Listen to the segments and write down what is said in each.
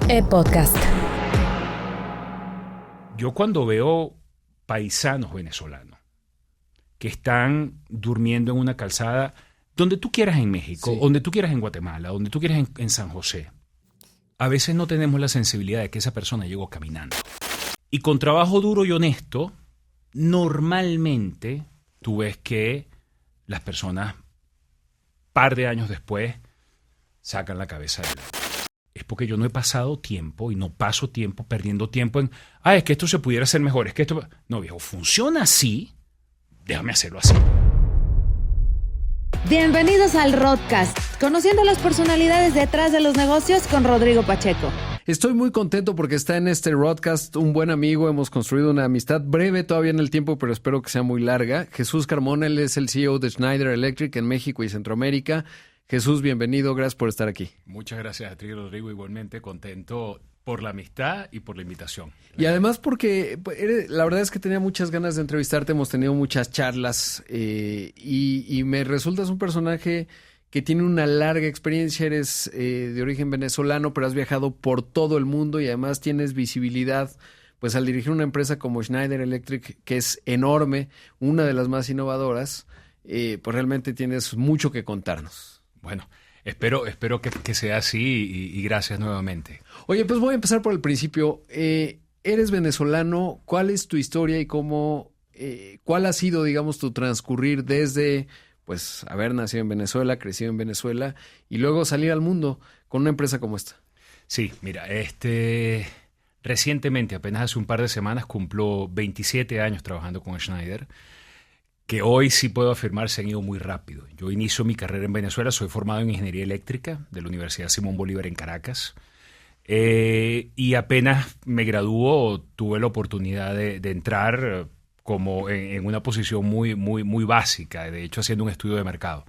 Podcast. Yo cuando veo paisanos venezolanos que están durmiendo en una calzada, donde tú quieras en México, Sí. donde tú quieras en Guatemala, donde tú quieras en San José, a veces no tenemos la sensibilidad de que esa persona llegó caminando. Y con trabajo duro y honesto, normalmente tú ves que las personas, par de años después, sacan la cabeza de la... Es porque yo no he pasado tiempo y no paso tiempo perdiendo tiempo en, es que esto se pudiera hacer mejor, es que esto... No, viejo, funciona así, déjame hacerlo así. Bienvenidos al Rodcast, conociendo las personalidades detrás de los negocios con Rodrigo Pacheco. Estoy muy contento porque está en este Rodcast un buen amigo. Hemos construido una amistad breve todavía en el tiempo, pero espero que sea muy larga. Jesús Carmona, él es el CEO de Schneider Electric en México y Centroamérica. Jesús, bienvenido. Gracias por estar aquí. Muchas gracias a ti, Rodrigo. Igualmente contento por la amistad y por la invitación. Y además porque la verdad es que tenía muchas ganas de entrevistarte. Hemos tenido muchas charlas y me resultas un personaje que tiene una larga experiencia. Eres de origen venezolano, pero has viajado por todo el mundo y además tienes visibilidad, pues al dirigir una empresa como Schneider Electric, que es enorme, una de las más innovadoras, pues realmente tienes mucho que contarnos. Bueno, espero que sea así y gracias nuevamente. Oye, pues voy a empezar por el principio. Eres venezolano, ¿cuál es tu historia y cómo, cuál ha sido, digamos, tu transcurrir desde, pues, haber nacido en Venezuela, crecido en Venezuela y luego salir al mundo con una empresa como esta? Sí, mira, recientemente, apenas hace un par de semanas, cumplo 27 años trabajando con Schneider, que hoy sí puedo afirmar se han ido muy rápido. Yo inicio mi carrera en Venezuela, soy formado en Ingeniería Eléctrica de la Universidad Simón Bolívar en Caracas, y apenas me graduó tuve la oportunidad de entrar como en una posición muy básica, de hecho haciendo un estudio de mercado.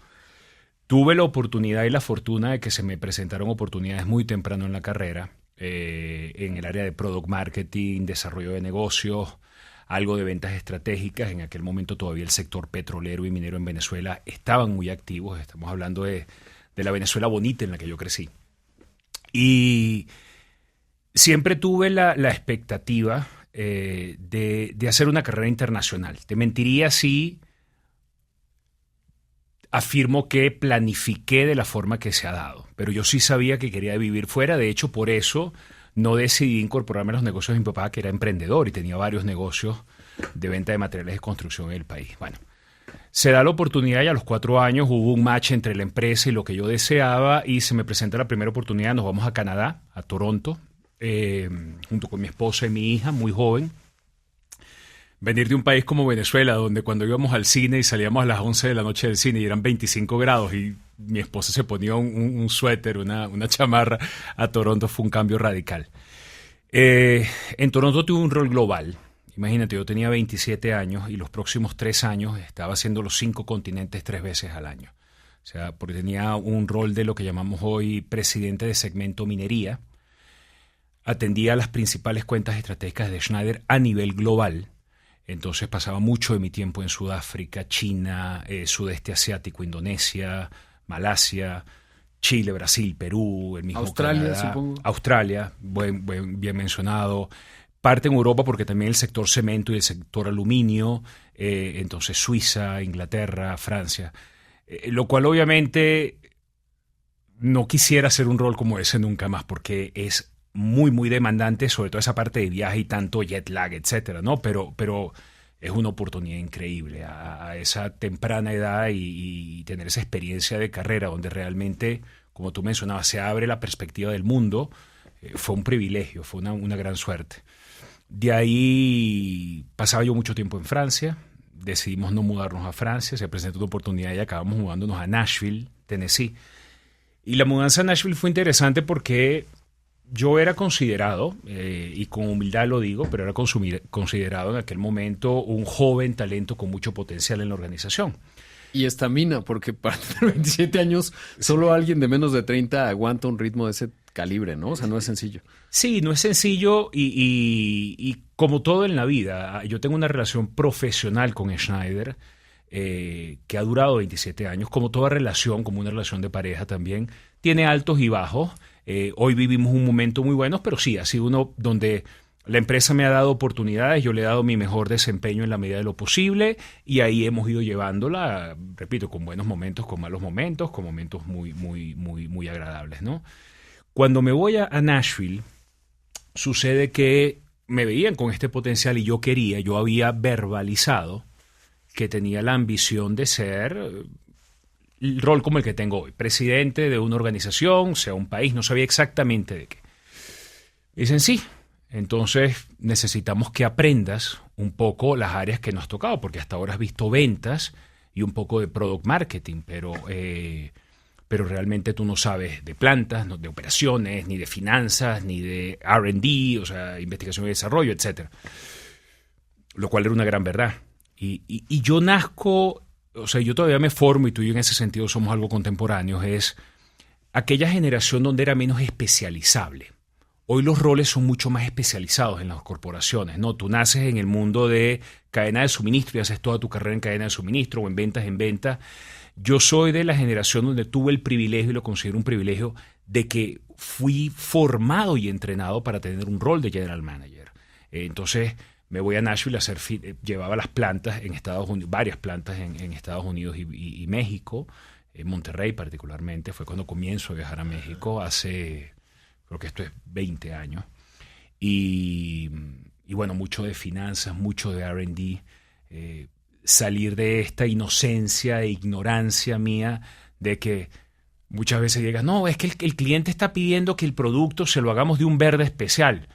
Tuve la oportunidad y la fortuna de que se me presentaron oportunidades muy temprano en la carrera, en el área de product marketing, desarrollo de negocios, algo de ventas estratégicas. En aquel momento todavía el sector petrolero y minero en Venezuela estaban muy activos. Estamos hablando de la Venezuela bonita en la que yo crecí. Y siempre tuve la expectativa de hacer una carrera internacional. Te mentiría si afirmo que planifiqué de la forma que se ha dado. Pero yo sí sabía que quería vivir fuera. De hecho, por eso no decidí incorporarme a los negocios de mi papá, que era emprendedor y tenía varios negocios de venta de materiales de construcción en el país. Bueno, se da la oportunidad y a los 4 años hubo un match entre la empresa y lo que yo deseaba y se me presenta la primera oportunidad. Nos vamos a Canadá, a Toronto, junto con mi esposa y mi hija, muy joven. Venir de un país como Venezuela, donde cuando íbamos al cine y salíamos a las 11 de la noche del cine y eran 25 grados y mi esposa se ponía un suéter, una chamarra, a Toronto fue un cambio radical. En Toronto tuve un rol global. Imagínate, yo tenía 27 años y los próximos 3 años estaba haciendo los 5 continentes 3 veces al año. O sea, porque tenía un rol de lo que llamamos hoy presidente de segmento minería. Atendía las principales cuentas estratégicas de Schneider a nivel global. Entonces pasaba mucho de mi tiempo en Sudáfrica, China, sudeste asiático, Indonesia, Malasia, Chile, Brasil, Perú, el mismo Australia, Canadá, supongo. Australia, bien mencionado. Parte en Europa porque también el sector cemento y el sector aluminio, entonces Suiza, Inglaterra, Francia. Lo cual obviamente no quisiera hacer un rol como ese nunca más porque es muy demandante, sobre todo esa parte de viaje y tanto jet lag, etcétera, ¿no? Pero es una oportunidad increíble a esa temprana edad y tener esa experiencia de carrera donde realmente, como tú mencionabas, se abre la perspectiva del mundo. Fue un privilegio, fue una gran suerte. De ahí pasaba yo mucho tiempo en Francia, decidimos no mudarnos a Francia, se presentó una oportunidad y acabamos mudándonos a Nashville, Tennessee. Y la mudanza a Nashville fue interesante porque yo era considerado, y con humildad lo digo, pero era considerado en aquel momento un joven talento con mucho potencial en la organización. Y estamina, porque para tener 27 años, solo alguien de menos de 30 aguanta un ritmo de ese calibre, ¿no? O sea, no es sencillo. Sí, no es sencillo y como todo en la vida, yo tengo una relación profesional con Schneider que ha durado 27 años. Como toda relación, como una relación de pareja también, tiene altos y bajos. Hoy vivimos un momento muy bueno, pero sí, ha sido uno donde la empresa me ha dado oportunidades, yo le he dado mi mejor desempeño en la medida de lo posible y ahí hemos ido llevándola, repito, con buenos momentos, con malos momentos, con momentos muy agradables, ¿no? Cuando me voy a Nashville, sucede que me veían con este potencial y yo había verbalizado que tenía la ambición de ser el rol como el que tengo hoy, presidente de una organización, sea un país, no sabía exactamente de qué. Dicen sí. Entonces necesitamos que aprendas un poco las áreas que nos ha tocado, porque hasta ahora has visto ventas y un poco de product marketing, pero realmente tú no sabes de plantas, no, de operaciones, ni de finanzas, ni de R&D, o sea, investigación y desarrollo, etc. Lo cual era una gran verdad. Y yo nazco, o sea, yo todavía me formo y tú y yo en ese sentido somos algo contemporáneos, es aquella generación donde era menos especializable. Hoy los roles son mucho más especializados en las corporaciones, ¿no? Tú naces en el mundo de cadena de suministro y haces toda tu carrera en cadena de suministro o en ventas. Yo soy de la generación donde tuve el privilegio, y lo considero un privilegio, de que fui formado y entrenado para tener un rol de general manager. Entonces me voy a Nashville a hacer, llevaba las plantas en Estados Unidos, varias plantas en Estados Unidos y México, en Monterrey particularmente. Fue cuando comienzo a viajar a México hace... creo que esto es 20 años, y bueno, mucho de finanzas, mucho de R&D, salir de esta inocencia e ignorancia mía de que muchas veces llegas, no, es que el cliente está pidiendo que el producto se lo hagamos de un verde especial.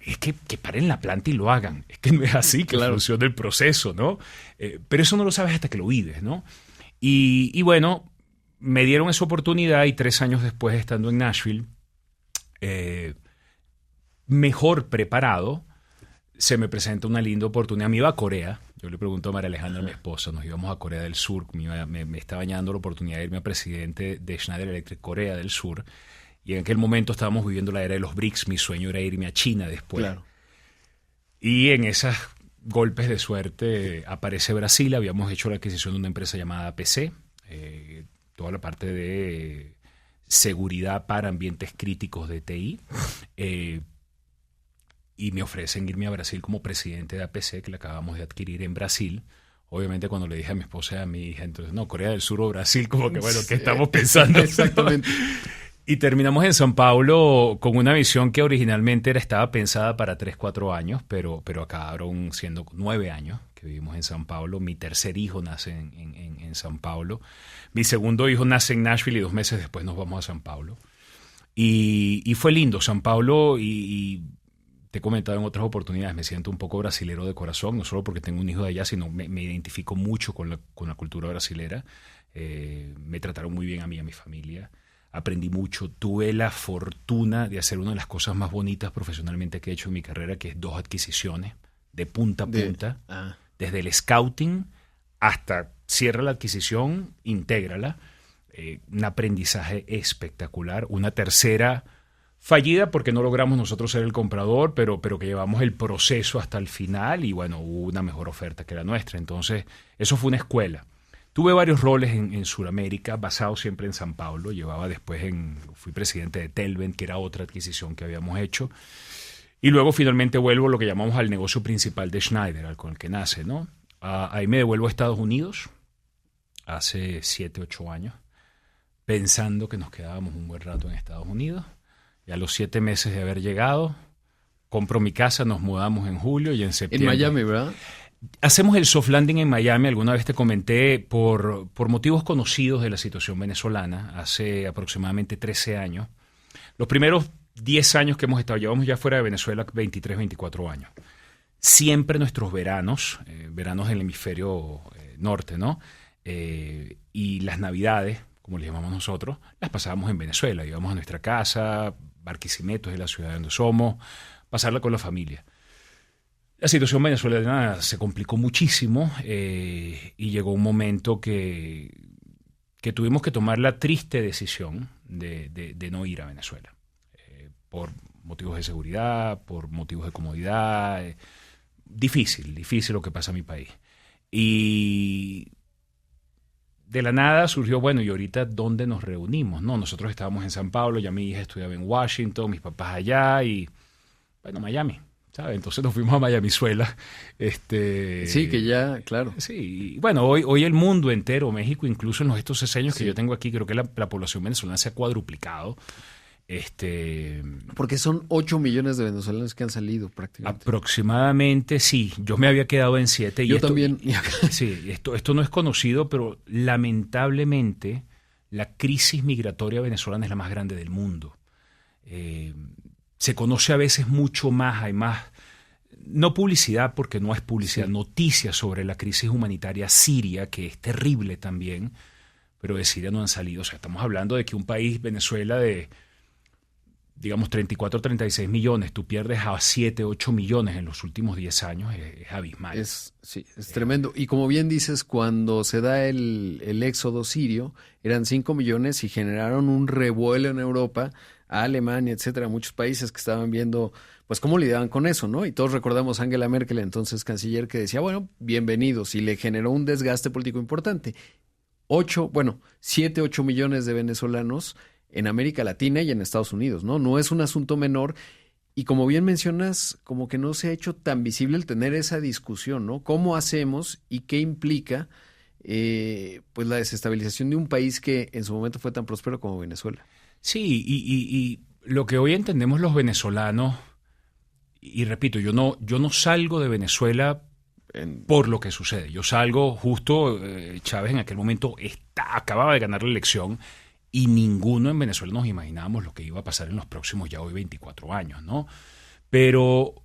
Es que paren la planta y lo hagan. Es que no es así que funciona el proceso, ¿no? Pero eso no lo sabes hasta que lo vives, ¿no? Y bueno, me dieron esa oportunidad y 3 años después, estando en Nashville, mejor preparado, se me presenta una linda oportunidad. Me iba a Corea. Yo le pregunto a María Alejandra, mi esposa, nos íbamos a Corea del Sur. Me estaba bañando la oportunidad de irme a presidente de Schneider Electric Corea del Sur. Y en aquel momento estábamos viviendo la era de los BRICS. Mi sueño era irme a China después. Claro. Y en esos golpes de suerte aparece Brasil. Habíamos hecho la adquisición de una empresa llamada PC. Toda la parte de seguridad para ambientes críticos de TI, y me ofrecen irme a Brasil como presidente de APC, que la acabamos de adquirir en Brasil. Obviamente cuando le dije a mi esposa y a mi hija, entonces, no, Corea del Sur o Brasil, como que bueno, ¿qué estamos pensando? Exactamente. Y terminamos en São Paulo con una visión que originalmente estaba pensada para 3-4 años, pero acabaron siendo 9 años que vivimos en São Paulo. Mi tercer hijo nace en São Paulo. Mi segundo hijo nace en Nashville y 2 meses después nos vamos a São Paulo. Y fue lindo São Paulo y te he comentado en otras oportunidades, me siento un poco brasilero de corazón, no solo porque tengo un hijo de allá, sino me identifico mucho con la cultura brasilera. Me trataron muy bien a mí y a mi familia. Aprendí mucho. Tuve la fortuna de hacer una de las cosas más bonitas profesionalmente que he hecho en mi carrera, que es 2 adquisiciones de punta a punta. Desde el scouting hasta cierra la adquisición, intégrala. Un aprendizaje espectacular. Una tercera fallida porque no logramos nosotros ser el comprador, pero que llevamos el proceso hasta el final y bueno, hubo una mejor oferta que la nuestra. Entonces, eso fue una escuela. Tuve varios roles en Sudamérica, basado siempre en São Paulo. Fui presidente de Telvent, que era otra adquisición que habíamos hecho. Y luego finalmente vuelvo a lo que llamamos al negocio principal de Schneider, con el que nace, ¿no? Ahí me devuelvo a Estados Unidos, hace 7-8 años, pensando que nos quedábamos un buen rato en Estados Unidos. Y a los 7 meses de haber llegado, compro mi casa, nos mudamos en julio y en septiembre. En Miami, ¿verdad? Hacemos el soft landing en Miami, alguna vez te comenté, por motivos conocidos de la situación venezolana, hace aproximadamente 13 años. Los primeros 10 años que hemos estado, llevamos ya fuera de Venezuela 23, 24 años. Siempre nuestros veranos del hemisferio norte, ¿no? Y las navidades, como les llamamos nosotros, las pasábamos en Venezuela. Íbamos a nuestra casa, Barquisimeto es la ciudad donde somos, pasarla con la familia. La situación venezolana se complicó muchísimo y llegó un momento que tuvimos que tomar la triste decisión de no ir a Venezuela. Por motivos de seguridad, por motivos de comodidad. Difícil lo que pasa en mi país. Y de la nada surgió, bueno, ¿y ahorita dónde nos reunimos? No, nosotros estábamos en San Pablo, ya mi hija estudiaba en Washington, mis papás allá y, bueno, Miami, ¿sabes? Entonces nos fuimos a Miamizuela. Sí, que ya, claro. Sí, bueno, hoy el mundo entero, México, incluso en estos 6 años que yo tengo aquí, creo que la población venezolana se ha cuadruplicado. Porque son 8 millones de venezolanos que han salido prácticamente. Aproximadamente, sí. Yo me había quedado en 7. Yo también. Sí, esto no es conocido, pero lamentablemente la crisis migratoria venezolana es la más grande del mundo. Se conoce a veces mucho más, hay más, no publicidad porque no es publicidad, noticias sobre la crisis humanitaria siria, que es terrible también, pero de Siria no han salido. O sea, estamos hablando de que un país, Venezuela, de digamos 34, 36 millones, tú pierdes a 7, 8 millones en los últimos 10 años, es abismal. Es tremendo. Y como bien dices, cuando se da el éxodo sirio, eran 5 millones y generaron un revuelo en Europa, a Alemania, etcétera, muchos países que estaban viendo pues cómo lidiaban con eso, ¿no? Y todos recordamos a Angela Merkel, entonces canciller, que decía, bueno, bienvenidos, y le generó un desgaste político importante. 7, 8 millones de venezolanos en América Latina y en Estados Unidos, ¿no? No es un asunto menor y como bien mencionas, como que no se ha hecho tan visible el tener esa discusión, ¿no? ¿Cómo hacemos y qué implica pues la desestabilización de un país que en su momento fue tan próspero como Venezuela? Sí, y lo que hoy entendemos los venezolanos, y repito, yo no salgo de Venezuela por lo que sucede. Yo salgo justo, Chávez en aquel momento acababa de ganar la elección, y ninguno en Venezuela nos imaginábamos lo que iba a pasar en los próximos ya hoy 24 años, ¿no? Pero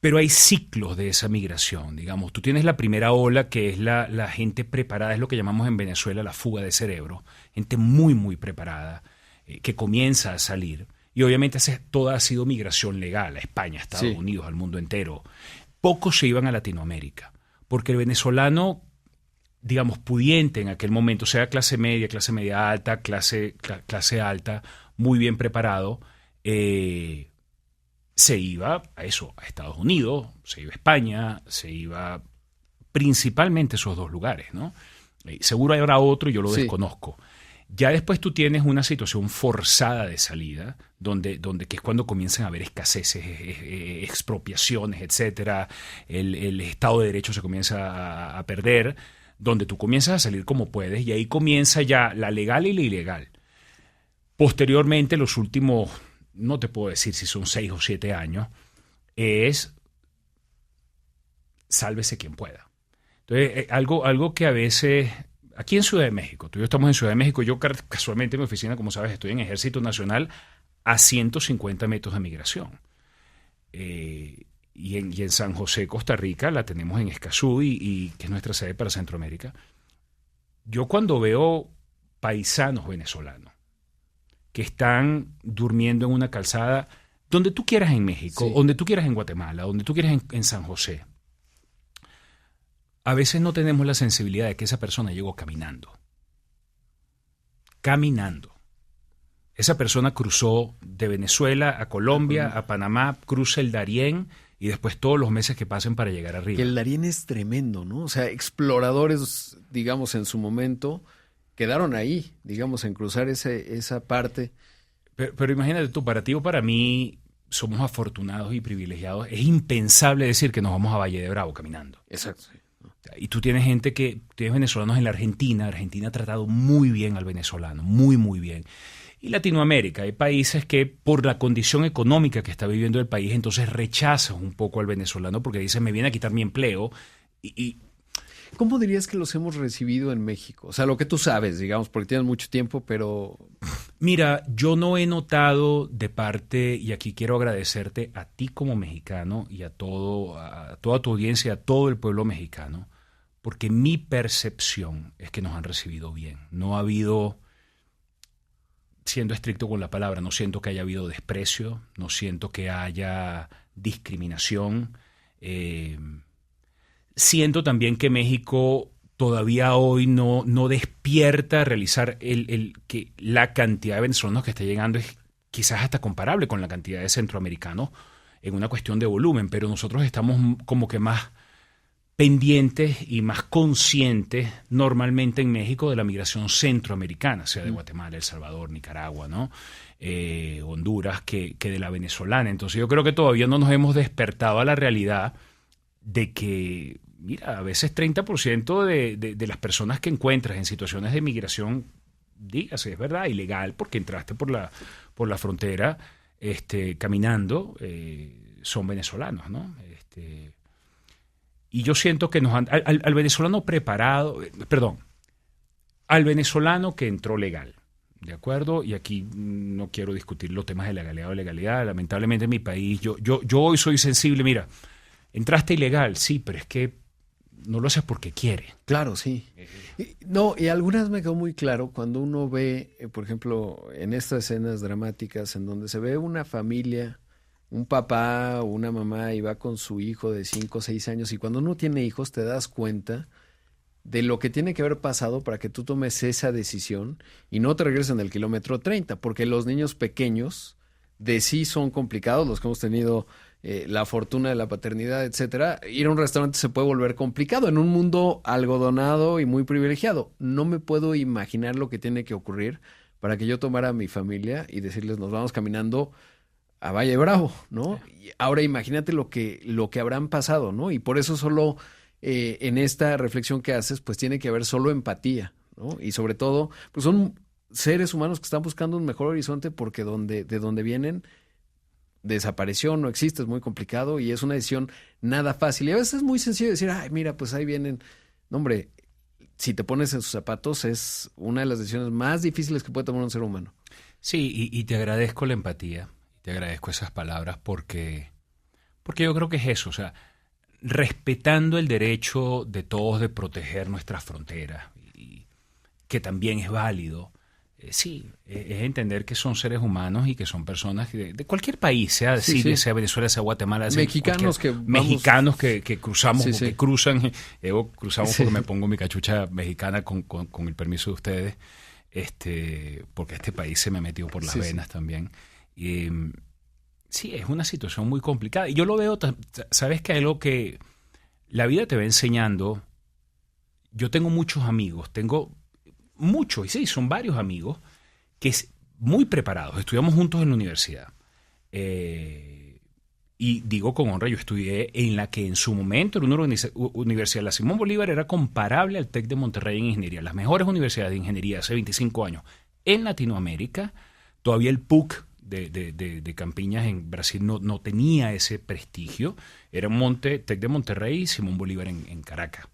hay ciclos de esa migración, digamos. Tú tienes la primera ola, que es la gente preparada, es lo que llamamos en Venezuela la fuga de cerebro, gente muy, muy preparada, que comienza a salir. Y obviamente toda ha sido migración legal, a España, a Estados Unidos, al mundo entero. Pocos se iban a Latinoamérica, porque el venezolano, digamos, pudiente en aquel momento, sea clase media alta, clase alta, muy bien preparado, se iba a Estados Unidos, se iba a España, se iba principalmente a esos 2 lugares, ¿no? Seguro habrá otro y yo lo desconozco. Ya después tú tienes una situación forzada de salida, donde que es cuando comienzan a haber escaseces, expropiaciones, etcétera, el Estado de Derecho se comienza a perder, donde tú comienzas a salir como puedes y ahí comienza ya la legal y la ilegal. Posteriormente, los últimos, no te puedo decir si son 6 o 7 años, es sálvese quien pueda. Entonces, algo que a veces, aquí en Ciudad de México, tú y yo estamos en Ciudad de México, yo casualmente en mi oficina, como sabes, estoy en Ejército Nacional a 150 metros de migración. Y en San José, Costa Rica, la tenemos en Escazú, y que es nuestra sede para Centroamérica. Yo cuando veo paisanos venezolanos que están durmiendo en una calzada, donde tú quieras en México, donde tú quieras en Guatemala, donde tú quieras en San José, a veces no tenemos la sensibilidad de que esa persona llegó caminando. Caminando. Esa persona cruzó de Venezuela a Colombia, a Panamá, cruza el Darién, y después todos los meses que pasen para llegar arriba. Que el Darién es tremendo, ¿no? O sea, exploradores, digamos, en su momento, quedaron ahí, digamos, en cruzar esa parte. Pero imagínate tú, para ti o para mí, somos afortunados y privilegiados. Es impensable decir que nos vamos a Valle de Bravo caminando. Exacto. Y tú tienes tienes venezolanos en la Argentina. Argentina ha tratado muy bien al venezolano, muy, muy bien. Y Latinoamérica, hay países que por la condición económica que está viviendo el país, entonces rechazan un poco al venezolano porque dicen, me viene a quitar mi empleo. ¿Cómo dirías que los hemos recibido en México? O sea, lo que tú sabes, digamos, porque tienes mucho tiempo, pero... Mira, yo no he notado de parte, y aquí quiero agradecerte a ti como mexicano y a toda tu audiencia, a todo el pueblo mexicano, porque mi percepción es que nos han recibido bien. No ha habido... Siendo estricto con la palabra, no siento que haya habido desprecio, no siento que haya discriminación. Siento también que México todavía hoy no despierta a realizar que la cantidad de venezolanos que está llegando es quizás hasta comparable con la cantidad de centroamericanos en una cuestión de volumen, pero nosotros estamos como que más pendientes y más conscientes normalmente en México de la migración centroamericana, sea de Guatemala, El Salvador, Nicaragua, ¿no? Honduras, que de la venezolana. Entonces yo creo que todavía no nos hemos despertado a la realidad de que, mira, a veces 30% de las personas que encuentras en situaciones de migración, dígase, es verdad, ilegal, porque entraste por la frontera caminando, son venezolanos, ¿no? Y yo siento que nos han, al venezolano preparado, al venezolano que entró legal, ¿de acuerdo? Y aquí no quiero discutir los temas de legalidad o ilegalidad. Lamentablemente en mi país, yo hoy soy sensible. Mira, entraste ilegal, sí, pero es que no lo haces porque quiere. Claro, sí. Y algunas me quedó muy claro cuando uno ve, por ejemplo, en estas escenas dramáticas en donde se ve una familia, un papá o una mamá y va con su hijo de 5 o 6 años, y cuando uno tiene hijos te das cuenta de lo que tiene que haber pasado para que tú tomes esa decisión y no te regresen del kilómetro 30, porque los niños pequeños de sí son complicados, los que hemos tenido la fortuna de la paternidad, etcétera. Ir a un restaurante se puede volver complicado en un mundo algodonado y muy privilegiado. No me puedo imaginar lo que tiene que ocurrir para que yo tomara a mi familia y decirles, nos vamos caminando a Valle Bravo, ¿no? Y ahora imagínate lo que habrán pasado, ¿no? Y por eso solo en esta reflexión que haces, pues tiene que haber solo empatía, ¿no? Y sobre todo, pues son seres humanos que están buscando un mejor horizonte porque de donde vienen desapareció, no existe, es muy complicado y es una decisión nada fácil. Y a veces es muy sencillo decir, ay, mira, pues ahí vienen. No, hombre, si te pones en sus zapatos es una de las decisiones más difíciles que puede tomar un ser humano. Sí, y te agradezco la empatía, te agradezco esas palabras porque yo creo que es eso, o sea, respetando el derecho de todos de proteger nuestras fronteras, y que también es válido. Sí, es entender que son seres humanos y que son personas de cualquier país, sea Siria, sea Venezuela, sea Guatemala, sea mexicanos que cruzamos, o que cruzan. Cruzamos porque me pongo mi cachucha mexicana con el permiso de ustedes, porque este país se me metió por las venas también. Sí, es una situación muy complicada. Y yo lo veo, sabes que algo que la vida te va enseñando. Yo tengo muchos amigos, muchos, y sí, son varios amigos, que es muy preparados. Estudiamos juntos en la universidad. Y digo con honra, yo estudié en la que en su momento era una universidad, la Simón Bolívar, era comparable al TEC de Monterrey en ingeniería. Las mejores universidades de ingeniería hace 25 años en Latinoamérica. Todavía el PUC de Campiñas en Brasil no tenía ese prestigio. Era TEC de Monterrey y Simón Bolívar en Caracas.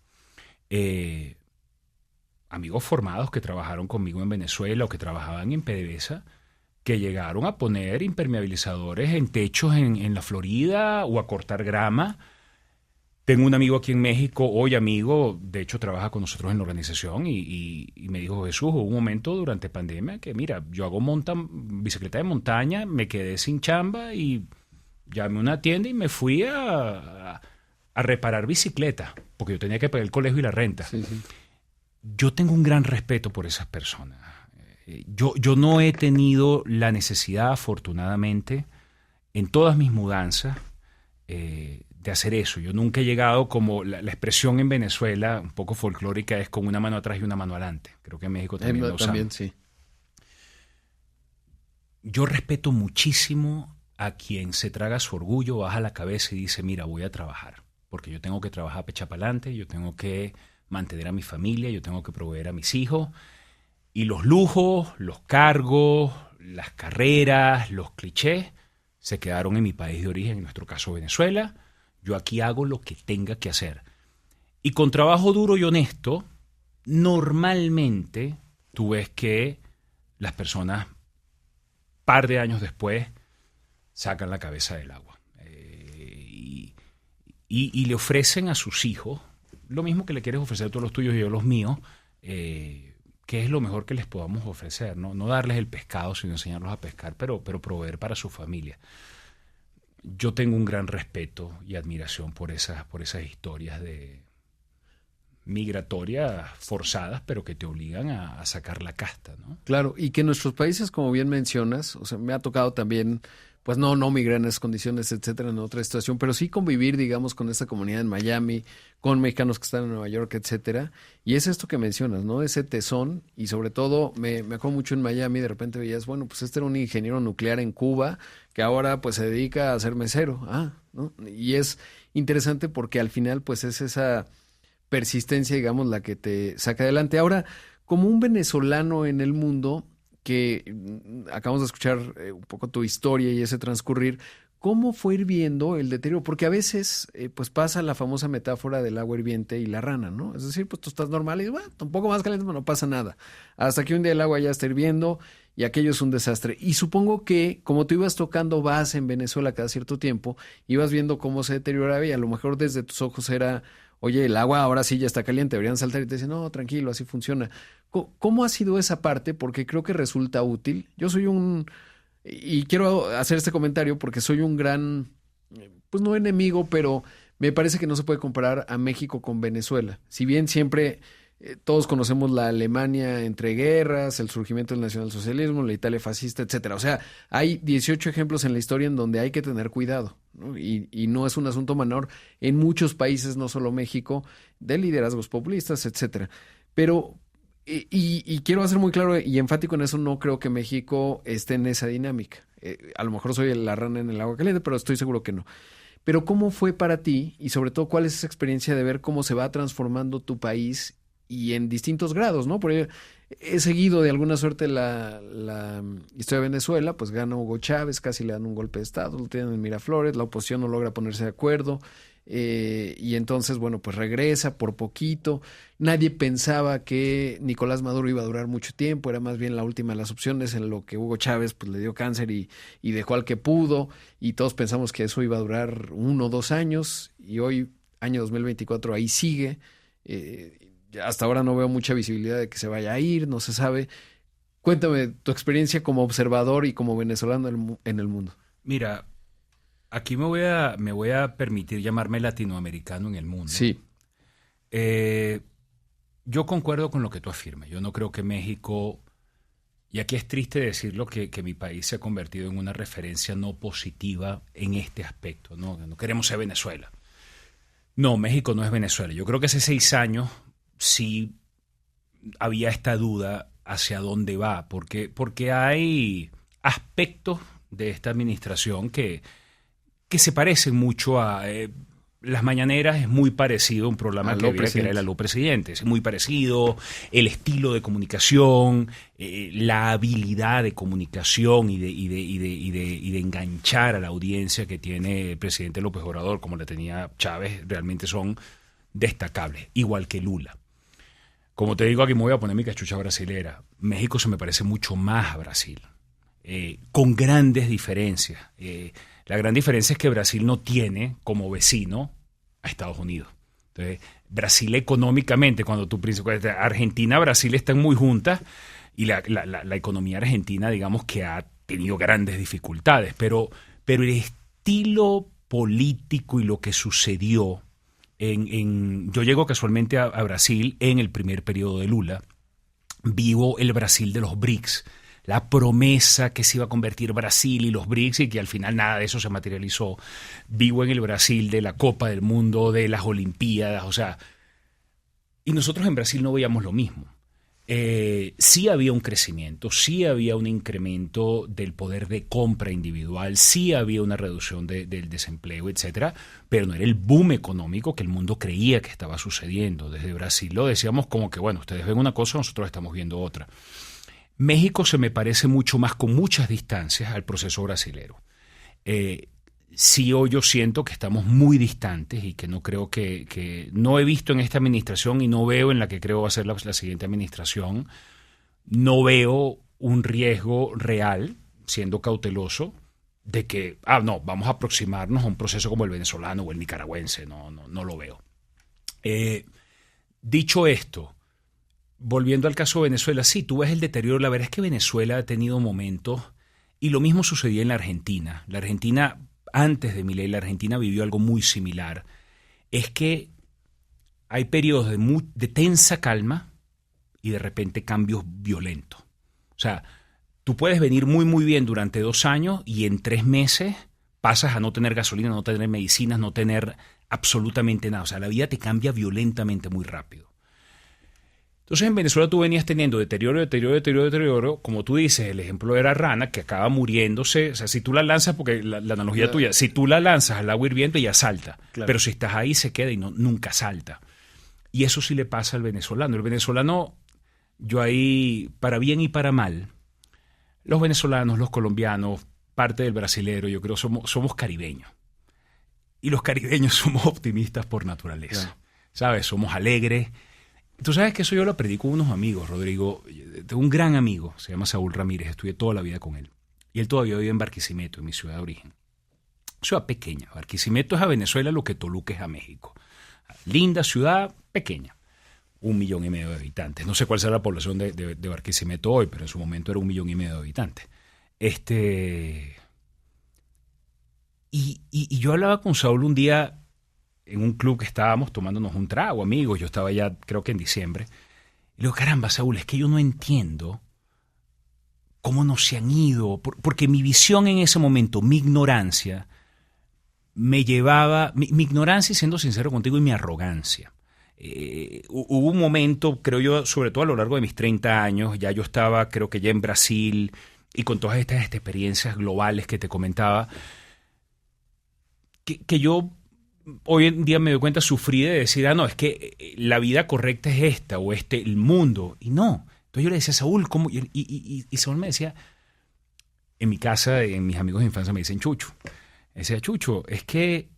Amigos formados que trabajaron conmigo en Venezuela o que trabajaban en PDVSA, que llegaron a poner impermeabilizadores en techos en la Florida o a cortar grama. Tengo un amigo aquí en México, hoy amigo, de hecho trabaja con nosotros en la organización y me dijo, Jesús, hubo un momento durante pandemia que mira, yo hago bicicleta de montaña, me quedé sin chamba y llamé a una tienda y me fui a reparar bicicleta, porque yo tenía que pagar el colegio y la renta. Sí. Yo tengo un gran respeto por esas personas. Yo no he tenido la necesidad, afortunadamente, en todas mis mudanzas, de hacer eso. Yo nunca he llegado como la expresión en Venezuela, un poco folclórica, es con una mano atrás y una mano adelante. Creo que en México también lo usamos. También, sí. Yo respeto muchísimo a quien se traga su orgullo, baja la cabeza y dice, mira, voy a trabajar, porque yo tengo que trabajar para echar para adelante, yo tengo que mantener a mi familia, yo tengo que proveer a mis hijos, y los lujos, los cargos, las carreras, los clichés se quedaron en mi país de origen, en nuestro caso Venezuela. Yo aquí hago lo que tenga que hacer. Y con trabajo duro y honesto, normalmente tú ves que las personas, par de años después, sacan la cabeza del agua. Y le ofrecen a sus hijos lo mismo que le quieres ofrecer a todos los tuyos y yo los míos, que es lo mejor que les podamos ofrecer, ¿no? No darles el pescado, sino enseñarlos a pescar, pero proveer para su familia. Yo tengo un gran respeto y admiración por esas historias de migratorias forzadas, pero que te obligan a sacar la casta, ¿no? Claro, y que en nuestros países, como bien mencionas, o sea, me ha tocado también pues no migrar en esas condiciones, etcétera, en otra situación, pero sí convivir, digamos, con esta comunidad en Miami, con mexicanos que están en Nueva York, etcétera. Y es esto que mencionas, ¿no? Ese tesón, y sobre todo, me acuerdo mucho en Miami, de repente veías, bueno, pues este era un ingeniero nuclear en Cuba, que ahora pues se dedica a ser mesero, ¿no? Y es interesante porque al final, pues es esa persistencia, digamos, la que te saca adelante. Ahora, como un venezolano en el mundo, que acabamos de escuchar un poco tu historia y ese transcurrir, ¿cómo fue ir viendo el deterioro? Porque a veces pues pasa la famosa metáfora del agua hirviente y la rana, ¿no? Es decir, pues tú estás normal y bueno, un poco más caliente, pero no pasa nada. Hasta que un día el agua ya está hirviendo y aquello es un desastre. Y supongo que como tú ibas tocando base en Venezuela cada cierto tiempo, ibas viendo cómo se deterioraba y a lo mejor desde tus ojos era, oye, el agua ahora sí ya está caliente, deberían saltar, y te dicen, no, tranquilo, así funciona. ¿Cómo ha sido esa parte? Porque creo que resulta útil. Yo soy y quiero hacer este comentario porque soy un gran, pues no enemigo, pero me parece que no se puede comparar a México con Venezuela. Si bien siempre todos conocemos la Alemania entre guerras, el surgimiento del nacionalsocialismo, la Italia fascista, etcétera. O sea, hay 18 ejemplos en la historia en donde hay que tener cuidado, ¿no? Y no es un asunto menor en muchos países, no solo México, de liderazgos populistas, etcétera. Pero y quiero hacer muy claro y enfático en eso, no creo que México esté en esa dinámica. A lo mejor soy la rana en el agua caliente, pero estoy seguro que no. Pero ¿cómo fue para ti? Y sobre todo, ¿cuál es esa experiencia de ver cómo se va transformando tu país y en distintos grados, ¿no? Porque he seguido de alguna suerte la historia de Venezuela, pues gana Hugo Chávez, casi le dan un golpe de Estado, lo tienen en Miraflores, la oposición no logra ponerse de acuerdo, y entonces, bueno, pues regresa por poquito. Nadie pensaba que Nicolás Maduro iba a durar mucho tiempo, era más bien la última de las opciones, en lo que Hugo Chávez pues le dio cáncer y dejó al que pudo, y todos pensamos que eso iba a durar 1 o 2 años, y hoy, año 2024, ahí sigue. Hasta ahora no veo mucha visibilidad de que se vaya a ir, no se sabe. Cuéntame tu experiencia como observador y como venezolano en el mundo. Mira, aquí me voy a permitir llamarme latinoamericano en el mundo. Sí. Yo concuerdo con lo que tú afirmas. Yo no creo que México, y aquí es triste decirlo, que mi país se ha convertido en una referencia no positiva en este aspecto. No queremos ser Venezuela. No, México no es Venezuela. Yo creo que hace 6 años sí había esta duda hacia dónde va, porque hay aspectos de esta administración que se parecen mucho a... las mañaneras es muy parecido a un programa que había, que era el Aló Presidente. Es muy parecido, el estilo de comunicación, la habilidad de comunicación y de enganchar a la audiencia que tiene el presidente López Obrador, como la tenía Chávez, realmente son destacables, igual que Lula. Como te digo, aquí me voy a poner mi cachucha brasilera. México se me parece mucho más a Brasil, con grandes diferencias. La gran diferencia es que Brasil no tiene como vecino a Estados Unidos. Entonces, Brasil económicamente, cuando tú piensas, Argentina, Brasil están muy juntas y la economía argentina, digamos que ha tenido grandes dificultades, pero el estilo político y lo que sucedió yo llego casualmente a Brasil en el primer periodo de Lula, vivo el Brasil de los BRICS, la promesa que se iba a convertir Brasil y los BRICS y que al final nada de eso se materializó. Vivo en el Brasil de la Copa del Mundo, de las Olimpiadas, o sea, y nosotros en Brasil no veíamos lo mismo. Sí había un crecimiento, sí había un incremento del poder de compra individual, sí había una reducción del desempleo, etcétera, pero no era el boom económico que el mundo creía que estaba sucediendo. Desde Brasil lo decíamos como que, bueno, ustedes ven una cosa, nosotros estamos viendo otra. México se me parece mucho más, con muchas distancias, al proceso brasilero. Sí, hoy yo siento que estamos muy distantes y que no creo que no he visto en esta administración y no veo en la que creo va a ser la siguiente administración, no veo un riesgo real, siendo cauteloso, de que, no, vamos a aproximarnos a un proceso como el venezolano o el nicaragüense, no lo veo. Dicho esto, volviendo al caso de Venezuela, sí, tú ves el deterioro. La verdad es que Venezuela ha tenido momentos, y lo mismo sucedía en la Argentina. La Argentina, antes de Milei, la Argentina vivió algo muy similar. Es que hay periodos de tensa calma y de repente cambios violentos. O sea, tú puedes venir muy, muy bien durante 2 años y en 3 meses pasas a no tener gasolina, no tener medicinas, no tener absolutamente nada. O sea, la vida te cambia violentamente muy rápido. Entonces en Venezuela tú venías teniendo deterioro. Como tú dices, el ejemplo era Rana, que acaba muriéndose. O sea, si tú la lanzas, porque la analogía tuya, si tú la lanzas al agua hirviendo, ella salta. Claro. Pero si estás ahí, se queda y nunca salta. Y eso sí le pasa al venezolano. El venezolano, yo ahí, para bien y para mal, los venezolanos, los colombianos, parte del brasilero, yo creo, somos caribeños. Y los caribeños somos optimistas por naturaleza. Claro. ¿Sabes? Somos alegres. Tú sabes que eso yo lo aprendí con unos amigos, Rodrigo. Tengo un gran amigo, se llama Saúl Ramírez, estudié toda la vida con él. Y él todavía vive en Barquisimeto, en mi ciudad de origen. Ciudad pequeña. Barquisimeto es a Venezuela lo que Toluca es a México. Linda ciudad, pequeña. 1,5 millones de habitantes. No sé cuál será la población de Barquisimeto hoy, pero en su momento era 1,5 millones de habitantes. Y yo hablaba con Saúl un día en un club que estábamos tomándonos un trago, amigos. Yo estaba ya, creo que en diciembre. Y le digo, caramba, Saúl, es que yo no entiendo cómo no se han ido. Porque mi visión en ese momento, mi ignorancia, me llevaba... Mi ignorancia, y siendo sincero contigo, y mi arrogancia. Hubo un momento, creo yo, sobre todo a lo largo de mis 30 años, ya yo estaba, creo que ya en Brasil, y con todas estas experiencias globales que te comentaba, que yo... Hoy en día me doy cuenta, sufrí de decir, no, es que la vida correcta es esta, o el mundo, y no. Entonces yo le decía a Saúl, ¿cómo? Y Saúl me decía, en mi casa, en mis amigos de infancia me dicen Chucho. Me decía, Chucho, es que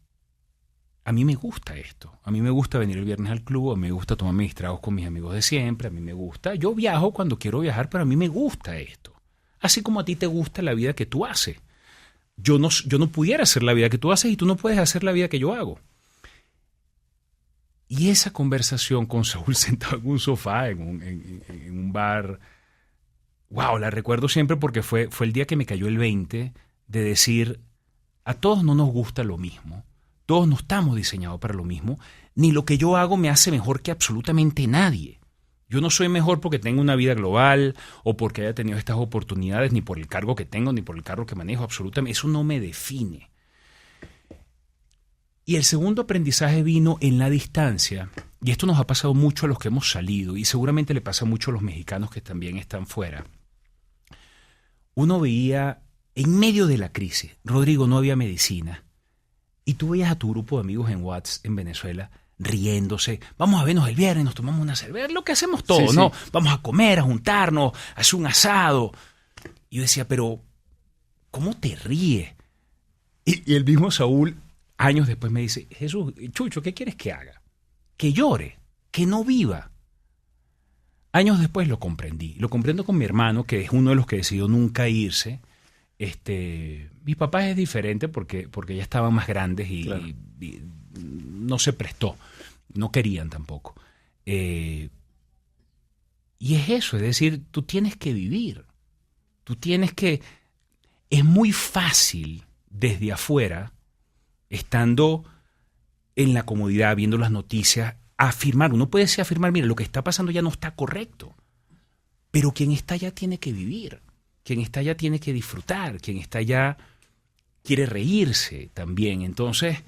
a mí me gusta esto. A mí me gusta venir el viernes al club, a mí me gusta tomar mis tragos con mis amigos de siempre, a mí me gusta. Yo viajo cuando quiero viajar, pero a mí me gusta esto. Así como a ti te gusta la vida que tú haces. Yo no pudiera hacer la vida que tú haces y tú no puedes hacer la vida que yo hago. Y esa conversación con Saúl sentado en un sofá, en un bar, wow, la recuerdo siempre porque fue el día que me cayó el 20 de decir, a todos no nos gusta lo mismo, todos no estamos diseñados para lo mismo, ni lo que yo hago me hace mejor que absolutamente nadie. Yo no soy mejor porque tengo una vida global o porque haya tenido estas oportunidades, ni por el cargo que tengo, ni por el cargo que manejo, absolutamente. Eso no me define. Y el segundo aprendizaje vino en la distancia, y esto nos ha pasado mucho a los que hemos salido, y seguramente le pasa mucho a los mexicanos que también están fuera. Uno veía, en medio de la crisis, Rodrigo, no había medicina, y tú veías a tu grupo de amigos en WhatsApp en Venezuela, riéndose, vamos a vernos el viernes, nos tomamos una cerveza, lo que hacemos todos, sí, ¿no? Sí. Vamos a comer, a juntarnos, a hacer un asado. Y yo decía, pero, ¿cómo te ríes? Y el mismo Saúl, años después me dice, Jesús, Chucho, ¿qué quieres que haga? Que llore, que no viva. Años después lo comprendí. Lo comprendo con mi hermano, que es uno de los que decidió nunca irse. Mi papá es diferente porque ya estaban más grandes claro. y no se prestó. No querían tampoco. Y es eso, es decir, tú tienes que vivir. Tú tienes que... Es muy fácil desde afuera, estando en la comodidad, viendo las noticias, afirmar. Uno puede afirmar, mira, lo que está pasando ya no está correcto. Pero quien está allá tiene que vivir. Quien está allá tiene que disfrutar. Quien está allá quiere reírse también. Entonces...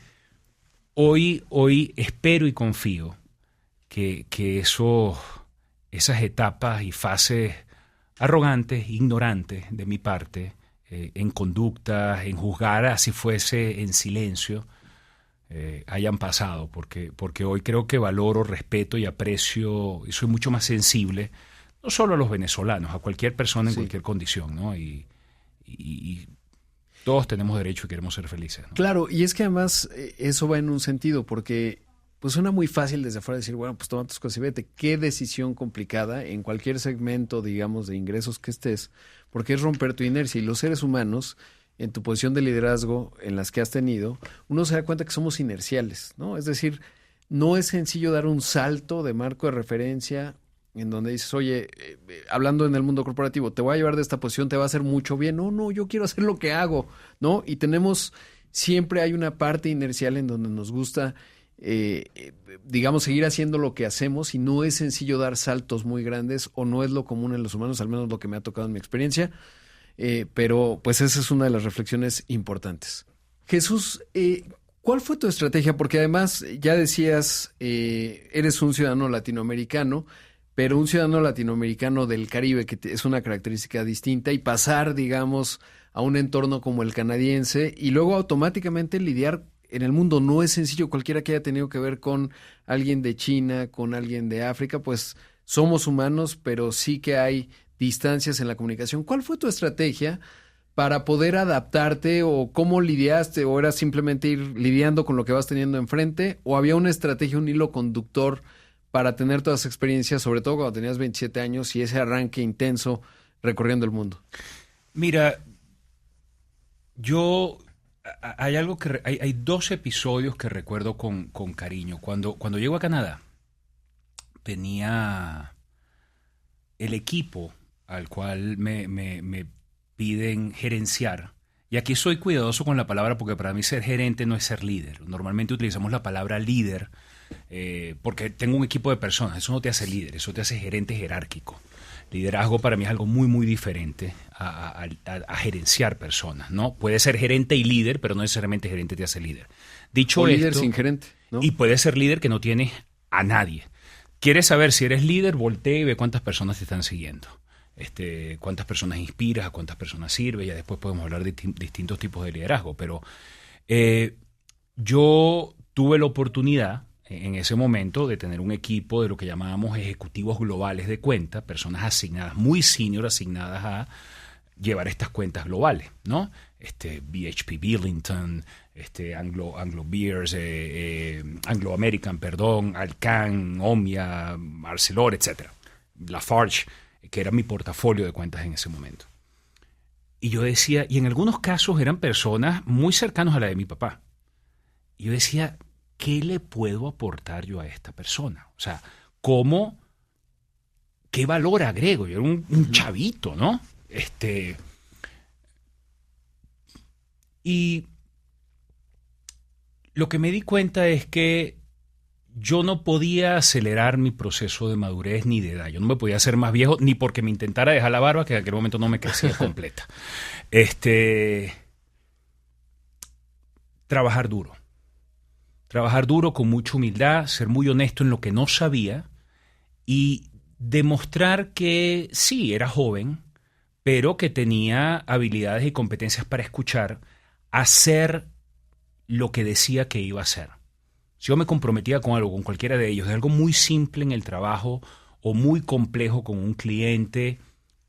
Hoy espero y confío que esas etapas y fases arrogantes, ignorantes de mi parte, en conductas, en juzgar así fuese en silencio, hayan pasado, porque hoy creo que valoro, respeto y aprecio y soy mucho más sensible, no solo a los venezolanos, a cualquier persona en cualquier condición, ¿no? Y todos tenemos derecho y queremos ser felices, ¿no? Claro, y es que además eso va en un sentido, porque pues suena muy fácil desde afuera decir, bueno, pues toma tus cosas y vete. Qué decisión complicada en cualquier segmento, digamos, de ingresos que estés, porque es romper tu inercia. Y los seres humanos, en tu posición de liderazgo, en las que has tenido, uno se da cuenta que somos inerciales, ¿no? Es decir, no es sencillo dar un salto de marco de referencia en donde dices, oye, hablando en el mundo corporativo, te voy a llevar de esta posición, te va a hacer mucho bien. No, yo quiero hacer lo que hago, ¿no? Y siempre hay una parte inercial en donde nos gusta, digamos, seguir haciendo lo que hacemos, y no es sencillo dar saltos muy grandes, o no es lo común en los humanos, al menos lo que me ha tocado en mi experiencia. pero pues esa es una de las reflexiones importantes. Jesús, ¿cuál fue tu estrategia? Porque además ya decías, eres un ciudadano latinoamericano, pero un ciudadano latinoamericano del Caribe, que es una característica distinta, y pasar, digamos, a un entorno como el canadiense y luego automáticamente lidiar en el mundo no es sencillo. Cualquiera que haya tenido que ver con alguien de China, con alguien de África, pues somos humanos, pero sí que hay distancias en la comunicación. ¿Cuál fue tu estrategia para poder adaptarte, o cómo lidiaste, o era simplemente ir lidiando con lo que vas teniendo enfrente, o había una estrategia, un hilo conductor para tener todas las experiencias, sobre todo cuando tenías 27 años y ese arranque intenso recorriendo el mundo? Mira, hay dos episodios que recuerdo con cariño. Cuando llego a Canadá, tenía el equipo al cual me piden gerenciar. Y aquí soy cuidadoso con la palabra porque para mí ser gerente no es ser líder. Normalmente utilizamos la palabra líder porque tengo un equipo de personas. Eso no te hace líder, eso te hace gerente jerárquico. Liderazgo para mí es algo muy, muy diferente a gerenciar personas, ¿no? Puede ser gerente y líder, pero no necesariamente gerente te hace líder. Dicho o esto, líder sin gerente, ¿no? Y puede ser líder que no tienes a nadie. ¿Quieres saber si eres líder? Voltea y ve cuántas personas te están siguiendo. Cuántas personas inspiras, a cuántas personas sirves. Ya después podemos hablar de distintos tipos de liderazgo. Pero yo tuve la oportunidad en ese momento de tener un equipo de lo que llamábamos ejecutivos globales de cuenta, personas asignadas, muy senior, asignadas a llevar estas cuentas globales, ¿no? BHP Billington, Anglo Beers, Anglo American, perdón, Alcan, Omnia, Arcelor, etc. Lafarge, que era mi portafolio de cuentas en ese momento. Y yo decía, y en algunos casos eran personas muy cercanas a la de mi papá. Y yo decía, ¿qué le puedo aportar yo a esta persona? O sea, ¿qué valor agrego? Yo era un chavito, ¿no? Y lo que me di cuenta es que yo no podía acelerar mi proceso de madurez ni de edad. Yo no me podía hacer más viejo ni porque me intentara dejar la barba, que en aquel momento no me crecía completa. Trabajar duro. Trabajar duro con mucha humildad, ser muy honesto en lo que no sabía y demostrar que sí, era joven, pero que tenía habilidades y competencias para escuchar, hacer lo que decía que iba a hacer. Si yo me comprometía con algo, con cualquiera de ellos, de algo muy simple en el trabajo o muy complejo con un cliente,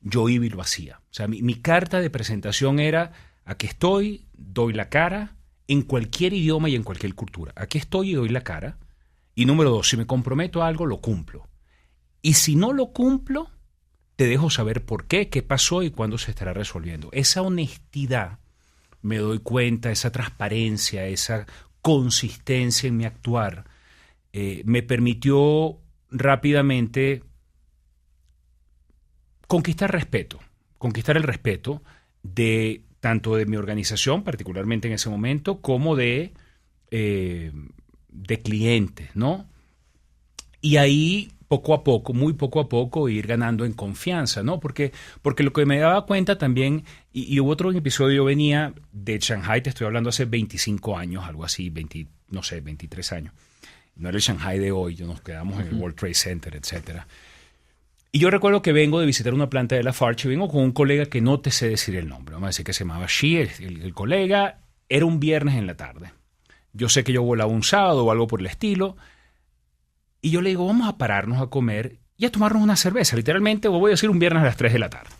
yo iba y lo hacía. O sea, mi carta de presentación era, aquí estoy, doy la cara, en cualquier idioma y en cualquier cultura. Aquí estoy y doy la cara. Y número 2, si me comprometo a algo, lo cumplo. Y si no lo cumplo, te dejo saber por qué, qué pasó y cuándo se estará resolviendo. Esa honestidad, me doy cuenta, esa transparencia, esa consistencia en mi actuar, me permitió rápidamente conquistar el respeto de tanto de mi organización, particularmente en ese momento, como de clientes, ¿no? Y ahí poco a poco, muy poco a poco, ir ganando en confianza, ¿no? Porque lo que me daba cuenta también, y hubo otro episodio, yo venía de Shanghai, te estoy hablando hace 25 años, algo así, 23 años. No era el Shanghai de hoy, nos quedamos en el World Trade Center, etcétera. Y yo recuerdo que vengo de visitar una planta de Lafarge y vengo con un colega que no te sé decir el nombre. Vamos a decir que se llamaba Xi, el colega. Era un viernes en la tarde. Yo sé que yo volaba un sábado o algo por el estilo. Y yo le digo, vamos a pararnos a comer y a tomarnos una cerveza. Literalmente, voy a decir un viernes a las 3 de la tarde.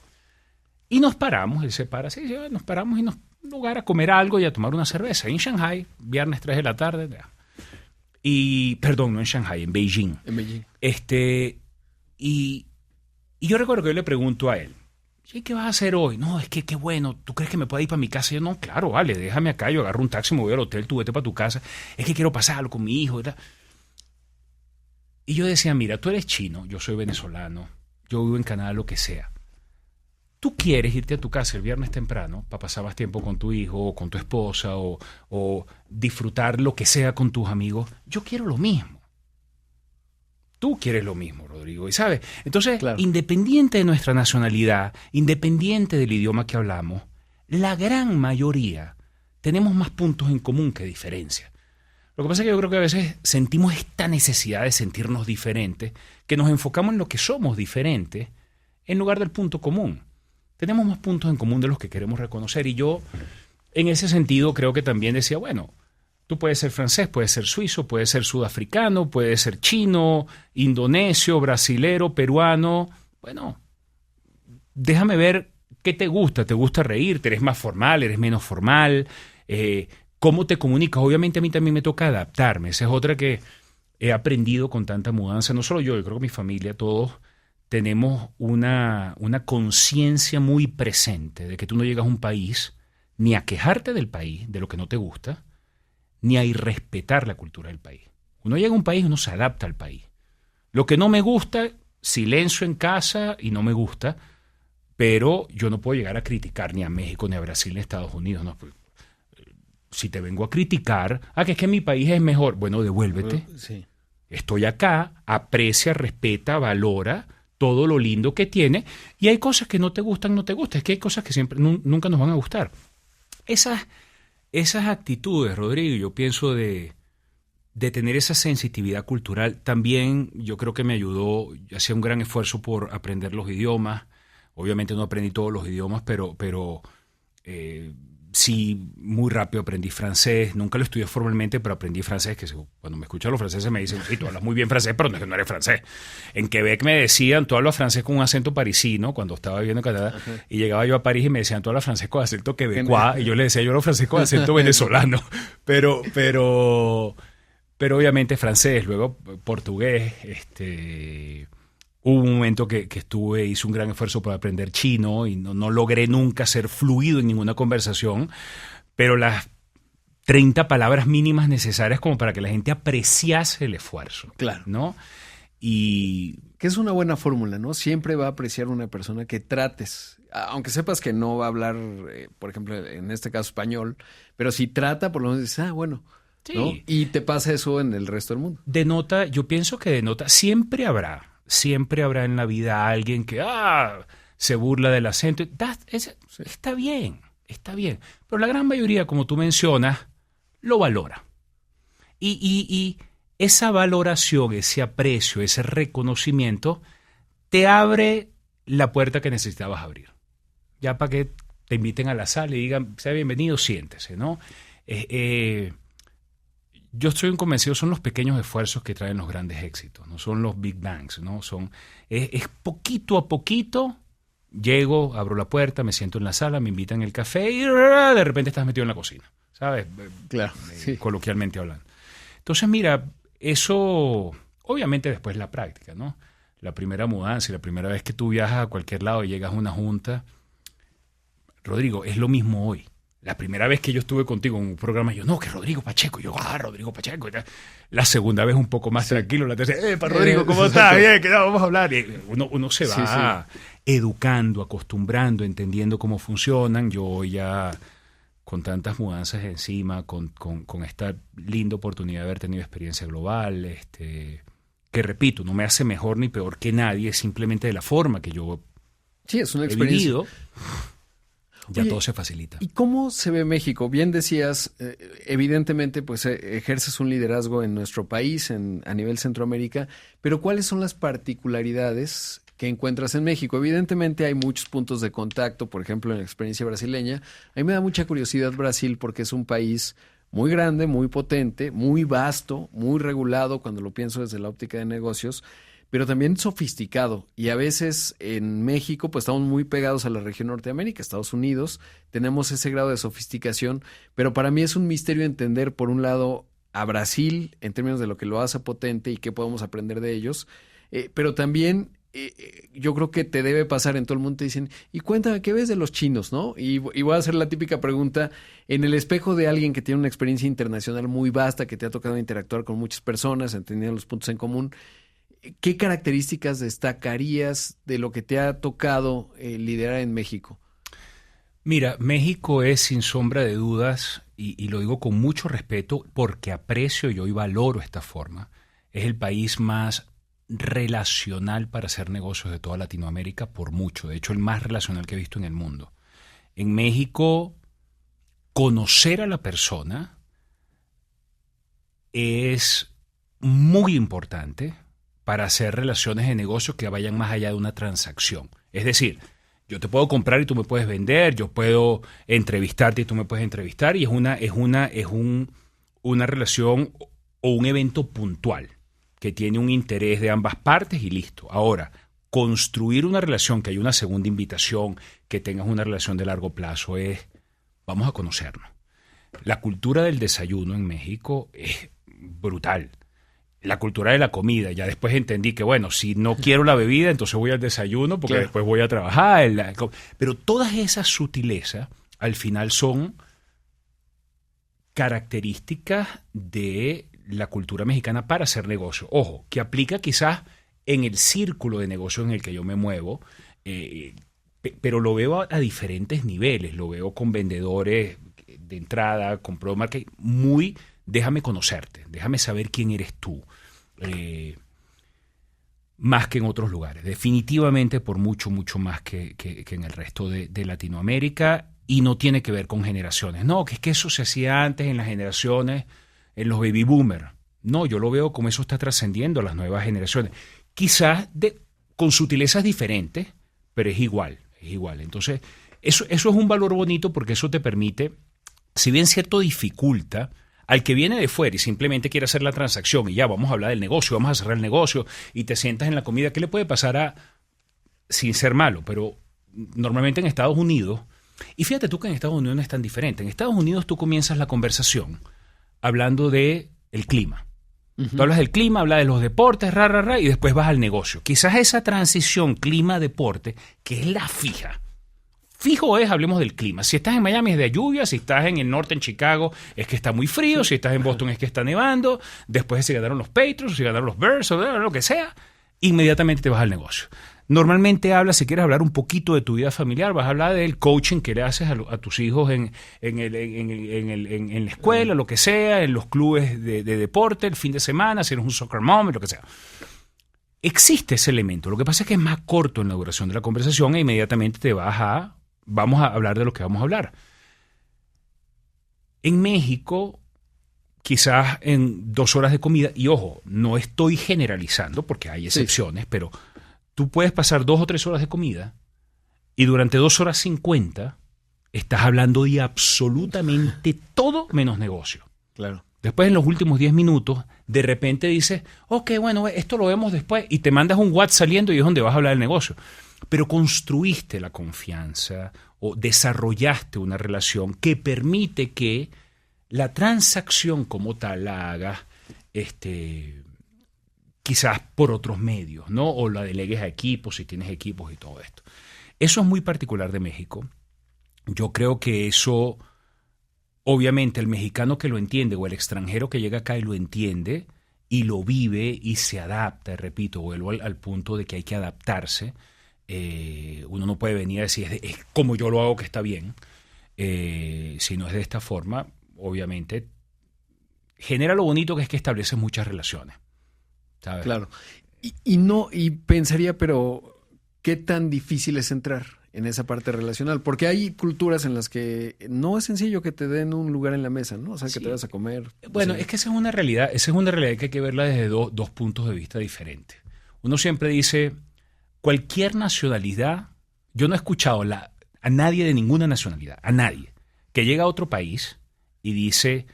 Y nos paramos, él se para así, nos paramos y nos un lugar a comer algo y a tomar una cerveza. En Shanghai, viernes 3 de la tarde. Y, perdón, no en Shanghai, en Beijing. En Beijing. Y yo recuerdo que yo le pregunto a él, ¿qué vas a hacer hoy? No, es que qué bueno, ¿tú crees que me pueda ir para mi casa? Y yo, no, claro, vale, déjame acá, yo agarro un taxi, me voy al hotel, tú vete para tu casa. Es que quiero pasarlo con mi hijo, ¿verdad? Y yo decía, mira, tú eres chino, yo soy venezolano, yo vivo en Canadá, lo que sea. ¿Tú quieres irte a tu casa el viernes temprano para pasar más tiempo con tu hijo o con tu esposa o disfrutar lo que sea con tus amigos? Yo quiero lo mismo. tú quieres lo mismo, Rodrigo. Y sabes, entonces, Claro. independiente de nuestra nacionalidad, independiente del idioma que hablamos, la gran mayoría tenemos más puntos en común que diferencias. Lo que pasa es que yo creo que a veces sentimos esta necesidad de sentirnos diferentes, que nos enfocamos en lo que somos diferentes en lugar del punto común. Tenemos más puntos en común de los que queremos reconocer. Y yo, en ese sentido, creo que también decía, bueno, tú puedes ser francés, puedes ser suizo, puedes ser sudafricano, puedes ser chino, indonesio, brasilero, peruano. Bueno, déjame ver qué te gusta. ¿Te gusta reírte? ¿Eres más formal? ¿Eres menos formal? ¿Cómo te comunicas? Obviamente a mí también me toca adaptarme. Esa es otra que he aprendido con tanta mudanza. No solo yo creo que mi familia, todos tenemos una conciencia muy presente de que tú no llegas a un país ni a quejarte del país, de lo que no te gusta, ni a irrespetar la cultura del país. Uno llega a un país, uno se adapta al país. Lo que no me gusta, silencio en casa y no me gusta, pero yo no puedo llegar a criticar ni a México, ni a Brasil, ni a Estados Unidos. No. Si te vengo a criticar, que es que mi país es mejor, bueno, devuélvete. Sí. Estoy acá, aprecia, respeta, valora todo lo lindo que tiene, y hay cosas que no te gustan, no te gustan. Es que hay cosas que siempre nunca nos van a gustar. Esas actitudes, Rodrigo, yo pienso de tener esa sensitividad cultural, también yo creo que me ayudó. Yo hacía un gran esfuerzo por aprender los idiomas. Obviamente no aprendí todos los idiomas, pero sí, muy rápido aprendí francés. Nunca lo estudié formalmente, pero aprendí francés, que cuando me escuchan los franceses me dicen, sí, tú hablas muy bien francés, pero no es que no eres francés. En Quebec me decían, tú hablas francés con un acento parisino, cuando estaba viviendo en Canadá, ajá. Y llegaba yo a París y me decían, tú hablas francés con acento quebecois, y yo le decía, yo hablo francés con acento venezolano. Pero obviamente francés, luego portugués, Hubo un momento que hice un gran esfuerzo por aprender chino y no logré nunca ser fluido en ninguna conversación, pero las 30 palabras mínimas necesarias como para que la gente apreciase el esfuerzo. Claro. ¿No? Y que es una buena fórmula, ¿no? Siempre va a apreciar una persona que trates, aunque sepas que no va a hablar, por ejemplo, en este caso español, pero si trata, por lo menos dices, bueno, sí. ¿No? Y te pasa eso en el resto del mundo. Yo pienso que siempre habrá en la vida alguien que se burla del acento. Está bien. Pero la gran mayoría, como tú mencionas, lo valora. Y esa valoración, ese aprecio, ese reconocimiento, te abre la puerta que necesitabas abrir. Ya para que te inviten a la sala y digan, sea bienvenido, siéntese, ¿no? Yo estoy convencido, son los pequeños esfuerzos que traen los grandes éxitos, no son los big bangs, ¿no? Es poquito a poquito, llego, abro la puerta, me siento en la sala, me invitan el café y de repente estás metido en la cocina, ¿sabes? Claro, sí. Coloquialmente hablando. Entonces, mira, eso, obviamente después la práctica, ¿no? La primera mudanza y la primera vez que tú viajas a cualquier lado y llegas a una junta, Rodrigo, es lo mismo hoy. La primera vez que yo estuve contigo en un programa, yo, no, que Rodrigo Pacheco. Yo, Rodrigo Pacheco. La segunda vez un poco más tranquilo. La tercera, Rodrigo, ¿cómo estás? Bien, que vamos a hablar. Y uno se va educando, acostumbrando, entendiendo cómo funcionan. Yo ya, con tantas mudanzas encima, con esta linda oportunidad de haber tenido experiencia global, que repito, no me hace mejor ni peor que nadie, es simplemente de la forma que yo es una experiencia. He vivido. Ya todo se facilita. ¿Y cómo se ve México? Bien decías, evidentemente, pues ejerces un liderazgo en nuestro país, a nivel Centroamérica, pero ¿cuáles son las particularidades que encuentras en México? Evidentemente hay muchos puntos de contacto, por ejemplo, en la experiencia brasileña. A mí me da mucha curiosidad Brasil porque es un país muy grande, muy potente, muy vasto, muy regulado, cuando lo pienso desde la óptica de negocios, pero también sofisticado. Y a veces en México pues estamos muy pegados a la región Norteamérica, Estados Unidos, tenemos ese grado de sofisticación, pero para mí es un misterio entender, por un lado, a Brasil en términos de lo que lo hace potente y qué podemos aprender de ellos, pero también yo creo que te debe pasar en todo el mundo, te dicen, y cuéntame, ¿qué ves de los chinos, no? Y voy a hacer la típica pregunta, en el espejo de alguien que tiene una experiencia internacional muy vasta, que te ha tocado interactuar con muchas personas, entendiendo los puntos en común, ¿qué características destacarías de lo que te ha tocado liderar en México? Mira, México es, sin sombra de dudas, y lo digo con mucho respeto porque aprecio yo y valoro esta forma, es el país más relacional para hacer negocios de toda Latinoamérica por mucho. De hecho, el más relacional que he visto en el mundo. En México, conocer a la persona es muy importante para hacer relaciones de negocio que vayan más allá de una transacción. Es decir, yo te puedo comprar y tú me puedes vender, yo puedo entrevistarte y tú me puedes entrevistar, y es una relación o un evento puntual que tiene un interés de ambas partes y listo. Ahora, construir una relación, que hay una segunda invitación, que tengas una relación de largo plazo, es vamos a conocernos. La cultura del desayuno en México es brutal. La cultura de la comida, ya después entendí que, bueno, si no quiero la bebida, entonces voy al desayuno porque después voy a trabajar. Pero todas esas sutilezas al final son características de la cultura mexicana para hacer negocio. Ojo, que aplica quizás en el círculo de negocios en el que yo me muevo, pero lo veo a diferentes niveles. Lo veo con vendedores de entrada, con product marketing, muy déjame conocerte, déjame saber quién eres tú. Más que en otros lugares. Definitivamente por mucho, mucho más que en el resto de Latinoamérica, y no tiene que ver con generaciones. No, que es que eso se hacía antes en las generaciones, en los baby boomers. No, yo lo veo como eso está trascendiendo a las nuevas generaciones. Quizás con sutilezas diferentes, pero es igual, es igual. Entonces, eso es un valor bonito porque eso te permite, si bien cierto dificulta, al que viene de fuera y simplemente quiere hacer la transacción y ya vamos a hablar del negocio, vamos a cerrar el negocio y te sientas en la comida, ¿qué le puede pasar sin ser malo? Pero normalmente en Estados Unidos, y fíjate tú que en Estados Unidos no es tan diferente. En Estados Unidos tú comienzas la conversación hablando de el clima. Uh-huh. Tú hablas del clima, hablas de los deportes, y después vas al negocio. Quizás esa transición clima-deporte, que es la fija. Fijo es, hablemos del clima. Si estás en Miami es de lluvia, si estás en el norte, en Chicago, es que está muy frío, si estás en Boston es que está nevando, después de si ganaron los Patriots, o si ganaron los Bears, o lo que sea, inmediatamente te vas al negocio. Normalmente hablas, si quieres hablar un poquito de tu vida familiar, vas a hablar del coaching que le haces a tus hijos en la escuela, lo que sea, en los clubes de deporte, el fin de semana, si eres un soccer mom, lo que sea. Existe ese elemento. Lo que pasa es que es más corto en la duración de la conversación e inmediatamente vamos a hablar de lo que vamos a hablar. En México, quizás en 2 horas de comida, y ojo, no estoy generalizando porque hay excepciones, pero tú puedes pasar 2 o 3 horas de comida y durante 2 horas 50 estás hablando de absolutamente todo menos negocio. Claro. Después, en los últimos 10 minutos, de repente dices, ok, bueno, esto lo vemos después, y te mandas un WhatsApp saliendo y es donde vas a hablar del negocio. Pero construiste la confianza o desarrollaste una relación que permite que la transacción como tal la hagas quizás por otros medios, ¿no? O la delegues a equipos, si tienes equipos y todo esto. Eso es muy particular de México. Yo creo que eso, obviamente, el mexicano que lo entiende o el extranjero que llega acá y lo entiende y lo vive y se adapta, repito, vuelvo al punto de que hay que adaptarse. Uno no puede venir a decir es como yo lo hago que está bien, si no es de esta forma, obviamente genera lo bonito que es que establece muchas relaciones, ¿sabes? Claro, y pensaría, pero ¿qué tan difícil es entrar en esa parte relacional? Porque hay culturas en las que no es sencillo que te den un lugar en la mesa, ¿no? O sea, que te vas a comer. Bueno, es que esa es una realidad que hay que verla desde dos puntos de vista diferentes. Uno siempre dice, cualquier nacionalidad, yo no he escuchado a nadie de ninguna nacionalidad, a nadie, que llega a otro país y dice,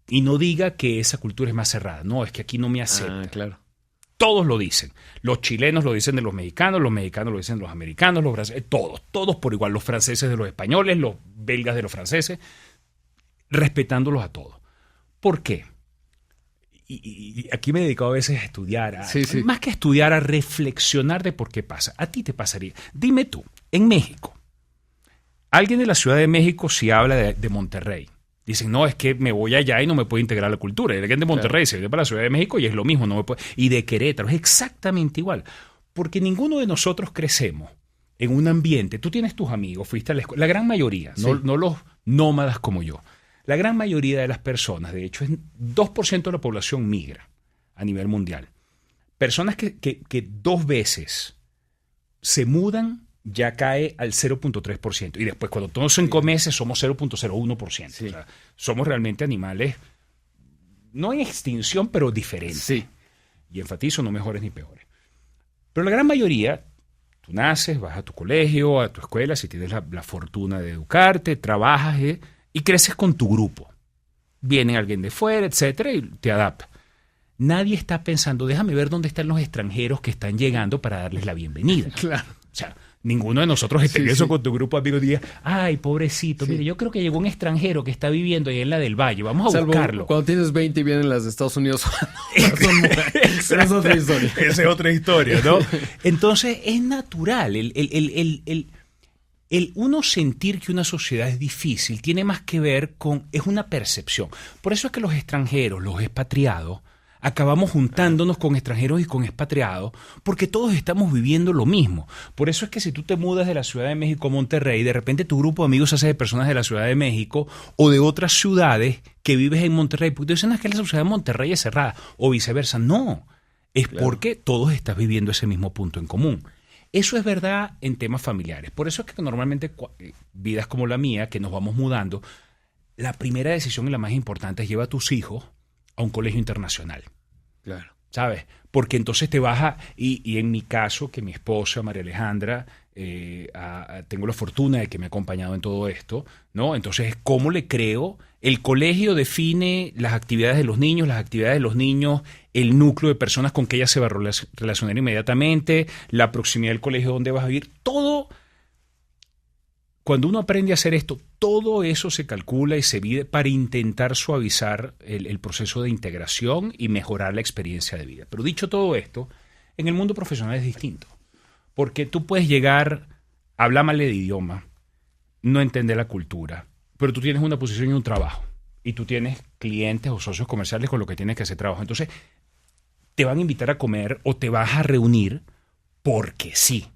y no diga que esa cultura es más cerrada. No, es que aquí no me aceptan. Ah, claro. Todos lo dicen. Los chilenos lo dicen de los mexicanos lo dicen de los americanos, los franceses, todos por igual. Los franceses de los españoles, los belgas de los franceses, respetándolos a todos. ¿Por qué? Y aquí me he dedicado a veces a estudiar, más que estudiar, a reflexionar de por qué pasa. A ti te pasaría. Dime tú, en México, alguien de la Ciudad de México si habla de Monterrey. Dicen, no, es que me voy allá y no me puedo integrar a la cultura. Y alguien de Monterrey se viene para la Ciudad de México y es lo mismo. No me puede. Y de Querétaro, es exactamente igual. Porque ninguno de nosotros crecemos en un ambiente. Tú tienes tus amigos, fuiste a la escuela. La gran mayoría, no los nómadas como yo. La gran mayoría de las personas, de hecho, 2% de la población migra a nivel mundial. personas que 2 veces se mudan, ya cae al 0.3%. Y después, cuando todos son 5 meses, somos 0.01%. Sí. O sea, somos realmente animales, no en extinción, pero diferentes. Sí. Y enfatizo, no mejores ni peores. Pero la gran mayoría, tú naces, vas a tu colegio, a tu escuela, si tienes la fortuna de educarte, trabajas y creces con tu grupo. Viene alguien de fuera, etcétera, y te adapta. Nadie está pensando, déjame ver dónde están los extranjeros que están llegando para darles la bienvenida. Claro. O sea, ninguno de nosotros está en eso con tu grupo de amigos. Diga, ay, pobrecito, mire, yo creo que llegó un extranjero que está viviendo ahí en la del Valle. Vamos a buscarlo. Cuando tienes 20 y vienen las de Estados Unidos. Esa es otra historia. Esa es otra historia, ¿no? Entonces, es natural. El uno sentir que una sociedad es difícil tiene más que ver con... Es una percepción. Por eso es que los extranjeros, los expatriados, acabamos juntándonos con extranjeros y con expatriados porque todos estamos viviendo lo mismo. Por eso es que si tú te mudas de la Ciudad de México a Monterrey, de repente tu grupo de amigos se hace de personas de la Ciudad de México o de otras ciudades que vives en Monterrey. Porque tú dices, no, es que la ciudad de Monterrey es cerrada o viceversa. No, es porque todos estás viviendo ese mismo punto en común. Eso es verdad en temas familiares. Por eso es que normalmente vidas como la mía, que nos vamos mudando, la primera decisión y la más importante es llevar a tus hijos a un colegio internacional. Claro. ¿Sabes? Porque entonces te vas a... Y en mi caso, que mi esposa, María Alejandra, tengo la fortuna de que me ha acompañado en todo esto, ¿no? Entonces, ¿cómo le creo? El colegio define las actividades de los niños, el núcleo de personas con que ella se va a relacionar inmediatamente, la proximidad del colegio donde vas a vivir, todo... Cuando uno aprende a hacer esto, todo eso se calcula y se vive para intentar suavizar el proceso de integración y mejorar la experiencia de vida. Pero dicho todo esto, en el mundo profesional es distinto. Porque tú puedes llegar, hablar mal el idioma, no entender la cultura, pero tú tienes una posición y un trabajo. Y tú tienes clientes o socios comerciales con los que tienes que hacer trabajo. Entonces, te van a invitar a comer o te vas a reunir porque sí.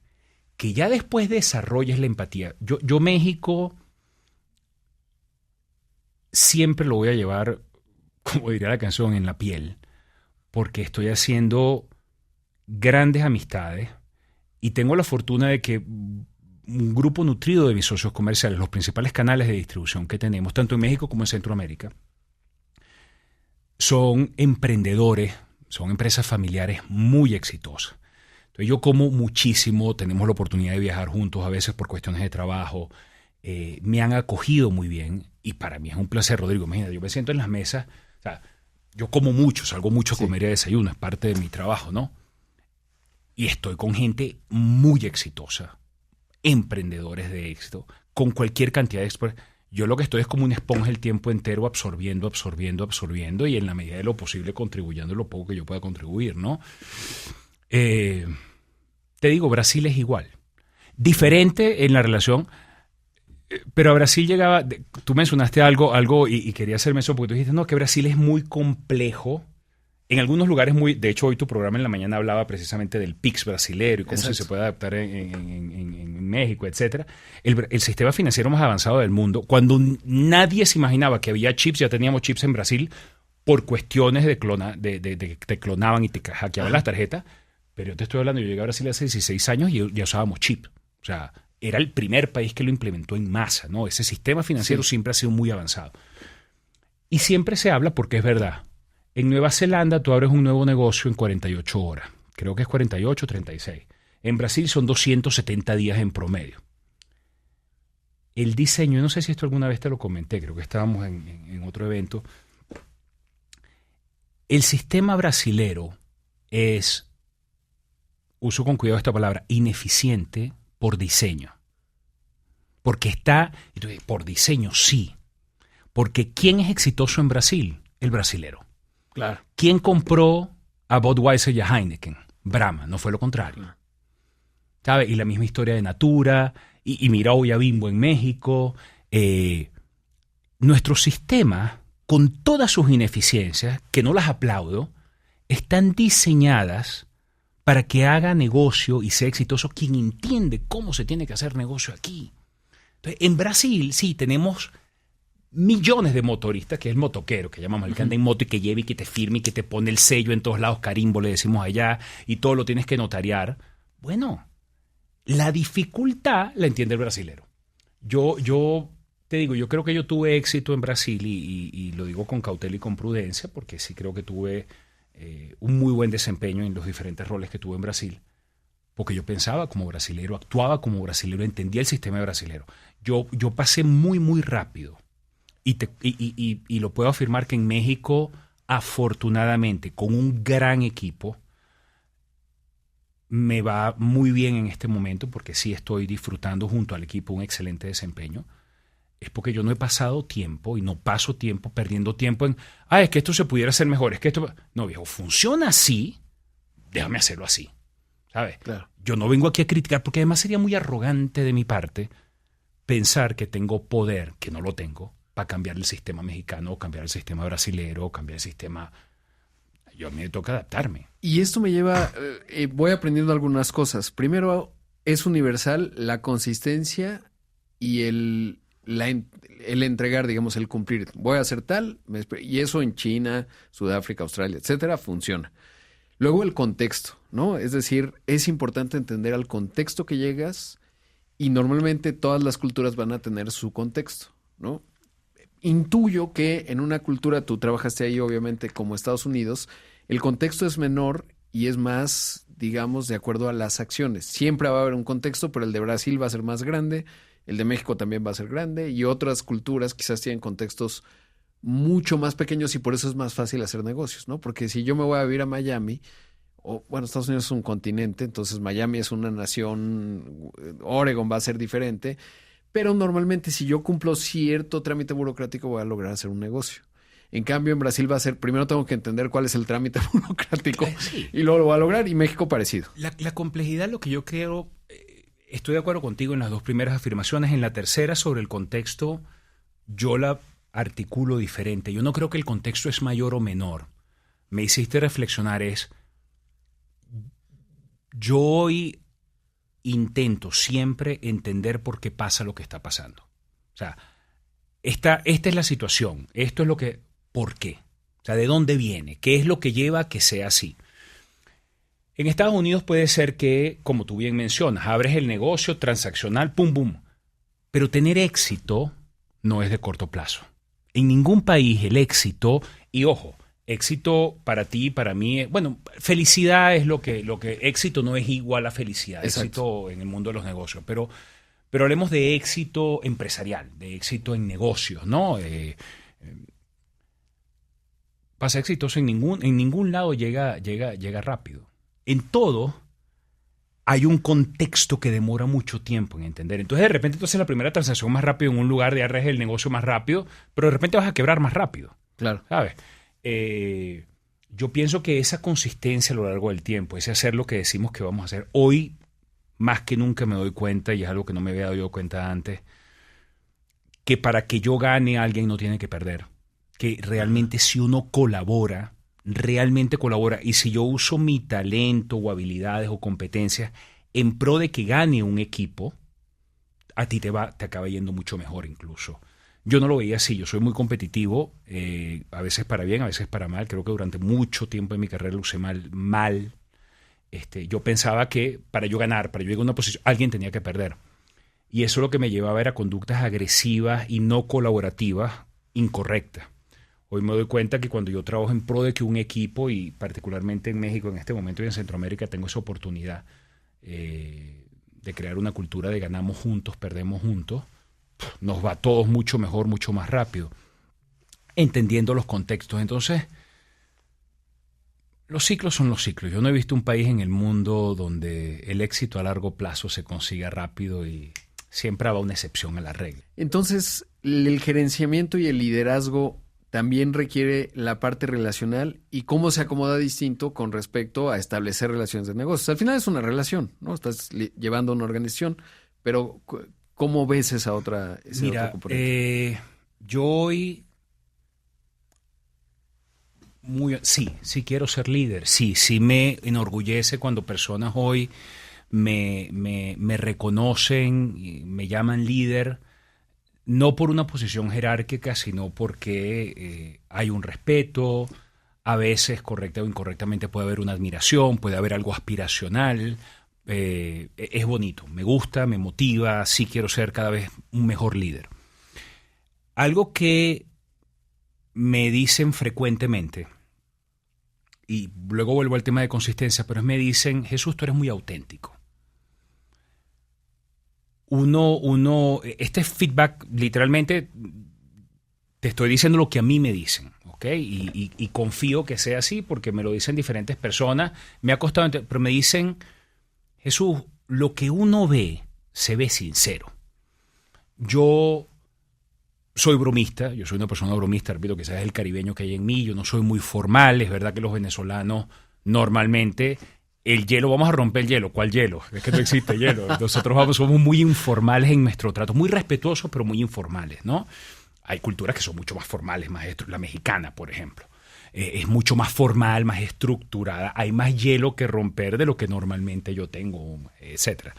Que ya después desarrolles la empatía. Yo México siempre lo voy a llevar, como diría la canción, en la piel, porque estoy haciendo grandes amistades y tengo la fortuna de que un grupo nutrido de mis socios comerciales, los principales canales de distribución que tenemos, tanto en México como en Centroamérica, son emprendedores, son empresas familiares muy exitosas. Entonces yo como muchísimo, tenemos la oportunidad de viajar juntos a veces por cuestiones de trabajo, me han acogido muy bien y para mí es un placer, Rodrigo. Imagínate, yo me siento en las mesas, o sea, yo como mucho, salgo mucho a comer y a desayuno, es parte de mi trabajo, ¿no? Y estoy con gente muy exitosa, emprendedores de éxito, con cualquier cantidad de experiencia. Yo lo que estoy es como una esponja el tiempo entero absorbiendo y en la medida de lo posible contribuyendo lo poco que yo pueda contribuir, ¿no? Te digo, Brasil es igual. Diferente en la relación, pero a Brasil llegaba... Tú mencionaste algo y quería hacerme eso porque tú dijiste, no, que Brasil es muy complejo. En algunos lugares muy... De hecho, hoy tu programa en la mañana hablaba precisamente del PIX brasilero y cómo se puede adaptar en México, etcétera. El sistema financiero más avanzado del mundo, cuando nadie se imaginaba que había chips, ya teníamos chips en Brasil por cuestiones de que te clonaban y te hackeaban las tarjetas. Pero yo te estoy hablando, yo llegué a Brasil hace 16 años y ya usábamos chip. O sea, era el primer país que lo implementó en masa, ¿no? Ese sistema financiero siempre ha sido muy avanzado. Y siempre se habla porque es verdad. En Nueva Zelanda tú abres un nuevo negocio en 48 horas. Creo que es 48 o 36. En Brasil son 270 días en promedio. El diseño, no sé si esto alguna vez te lo comenté, creo que estábamos en otro evento. El sistema brasilero es... uso con cuidado esta palabra, ineficiente por diseño. Porque está, por diseño sí. Porque ¿quién es exitoso en Brasil? El brasilero. Claro. ¿Quién compró a Budweiser y a Heineken? Brahma, no fue lo contrario. ¿Sabe? Y la misma historia de Natura, y mira hoy a Bimbo en México. Nuestro sistema, con todas sus ineficiencias, que no las aplaudo, están diseñadas para que haga negocio y sea exitoso quien entiende cómo se tiene que hacer negocio aquí. Entonces, en Brasil, sí, tenemos millones de motoristas, que es el motoquero, que llamamos el que anda en moto y que lleva y que te firma y que te pone el sello en todos lados, carimbo le decimos allá, y todo lo tienes que notariar. Bueno, la dificultad la entiende el brasilero. Yo te digo, yo creo que yo tuve éxito en Brasil y lo digo con cautela y con prudencia, porque sí creo que tuve un muy buen desempeño en los diferentes roles que tuve en Brasil, porque yo pensaba como brasilero, actuaba como brasilero, entendía el sistema brasilero. Yo pasé muy, muy rápido y lo puedo afirmar que en México, afortunadamente, con un gran equipo, me va muy bien en este momento porque sí estoy disfrutando junto al equipo un excelente desempeño. Es porque yo no he pasado tiempo y no paso tiempo perdiendo tiempo en, es que esto se pudiera hacer mejor, es que esto... No, viejo, funciona así, déjame hacerlo así, ¿sabes? Claro. Yo no vengo aquí a criticar porque además sería muy arrogante de mi parte pensar que tengo poder, que no lo tengo, para cambiar el sistema mexicano o cambiar el sistema brasilero o cambiar el sistema... Yo a mí me toca adaptarme. Y esto me lleva, voy aprendiendo algunas cosas. Primero, es universal la consistencia y el entregar, digamos, el cumplir. Voy a hacer tal, y eso en China, Sudáfrica, Australia, etcétera, funciona. Luego el contexto, ¿no? Es decir, es importante entender al contexto que llegas y normalmente todas las culturas van a tener su contexto, ¿no? Intuyo que en una cultura, tú trabajaste ahí obviamente como Estados Unidos, el contexto es menor y es más, digamos, de acuerdo a las acciones. Siempre va a haber un contexto, pero el de Brasil va a ser más grande, el de México también va a ser grande y otras culturas quizás tienen contextos mucho más pequeños y por eso es más fácil hacer negocios, ¿no? Porque si yo me voy a vivir a Miami, Estados Unidos es un continente, entonces Miami es una nación, Oregon va a ser diferente, pero normalmente si yo cumplo cierto trámite burocrático voy a lograr hacer un negocio. En cambio en Brasil va a ser, primero tengo que entender cuál es el trámite burocrático Sí. y luego lo voy a lograr, y México parecido. La complejidad, lo que yo creo, estoy de acuerdo contigo en las dos primeras afirmaciones. En la tercera, sobre el contexto, yo la articulo diferente. Yo no creo que el contexto es mayor o menor. Me hiciste reflexionar yo hoy intento siempre entender por qué pasa lo que está pasando. O sea, esta es la situación, esto es lo que, ¿por qué? O sea, ¿de dónde viene? ¿Qué es lo que lleva a que sea así? En Estados Unidos puede ser que, como tú bien mencionas, abres el negocio transaccional, pum, pum. Pero tener éxito no es de corto plazo. En ningún país el éxito, y ojo, éxito para ti, para mí, bueno, felicidad es lo que éxito no es igual a felicidad, Exacto. Éxito en el mundo de los negocios, pero hablemos de éxito empresarial, de éxito en negocios, ¿no? Pasa exitoso en ningún lado llega rápido. En todo hay un contexto que demora mucho tiempo en entender. Entonces, de repente, la primera transacción más rápido en un lugar de arreglar el negocio más rápido, pero de repente vas a quebrar más rápido. Claro. ¿Sabes? Yo pienso que esa consistencia a lo largo del tiempo, ese hacer lo que decimos que vamos a hacer, hoy más que nunca me doy cuenta, y es algo que no me había dado cuenta antes, que para que yo gane alguien no tiene que perder. Que realmente si uno colabora, realmente colabora, y si yo uso mi talento o habilidades o competencias en pro de que gane un equipo, a ti te acaba yendo mucho mejor incluso. Yo no lo veía así, yo soy muy competitivo, a veces para bien, a veces para mal. Creo que durante mucho tiempo en mi carrera lo usé mal. Yo pensaba que para yo ganar, para yo llegar a una posición, alguien tenía que perder. Y eso lo que me llevaba era conductas agresivas y no colaborativas, incorrectas. Hoy me doy cuenta que cuando yo trabajo en pro de que un equipo, y particularmente en México en este momento y en Centroamérica, tengo esa oportunidad de crear una cultura de ganamos juntos, perdemos juntos, nos va a todos mucho mejor, mucho más rápido, entendiendo los contextos. Entonces, los ciclos son los ciclos. Yo no he visto un país en el mundo donde el éxito a largo plazo se consiga rápido, y siempre habrá una excepción a la regla. Entonces, el gerenciamiento y el liderazgo también requiere la parte relacional y cómo se acomoda distinto con respecto a establecer relaciones de negocios. Al final es una relación, ¿no? Estás llevando una organización, pero ¿cómo ves esa otra componente? Yo hoy sí quiero ser líder. Sí me enorgullece cuando personas hoy me reconocen y me llaman líder. no por una posición jerárquica, sino porque hay un respeto, a veces correcta o incorrectamente puede haber una admiración, puede haber algo aspiracional. Es bonito, me gusta, me motiva, sí quiero ser cada vez un mejor líder. Algo que me dicen frecuentemente, y luego vuelvo al tema de consistencia, pero me dicen: Jesús, tú eres muy auténtico. Este feedback, literalmente, te estoy diciendo lo que a mí me dicen, ¿ok? Y confío que sea así porque me lo dicen diferentes personas. Me ha costado, pero me dicen: Jesús, lo que uno ve, se ve sincero. Yo soy bromista, yo soy una persona bromista, repito, quizás es el caribeño que hay en mí, yo no soy muy formal, es verdad que los venezolanos normalmente, el hielo, vamos a romper el hielo, ¿cuál hielo? Es que no existe hielo, nosotros somos muy informales en nuestro trato, muy respetuosos pero muy informales, ¿no? Hay culturas que son mucho más formales, la mexicana, por ejemplo, es mucho más formal, más estructurada, hay más hielo que romper de lo que normalmente yo tengo, etc.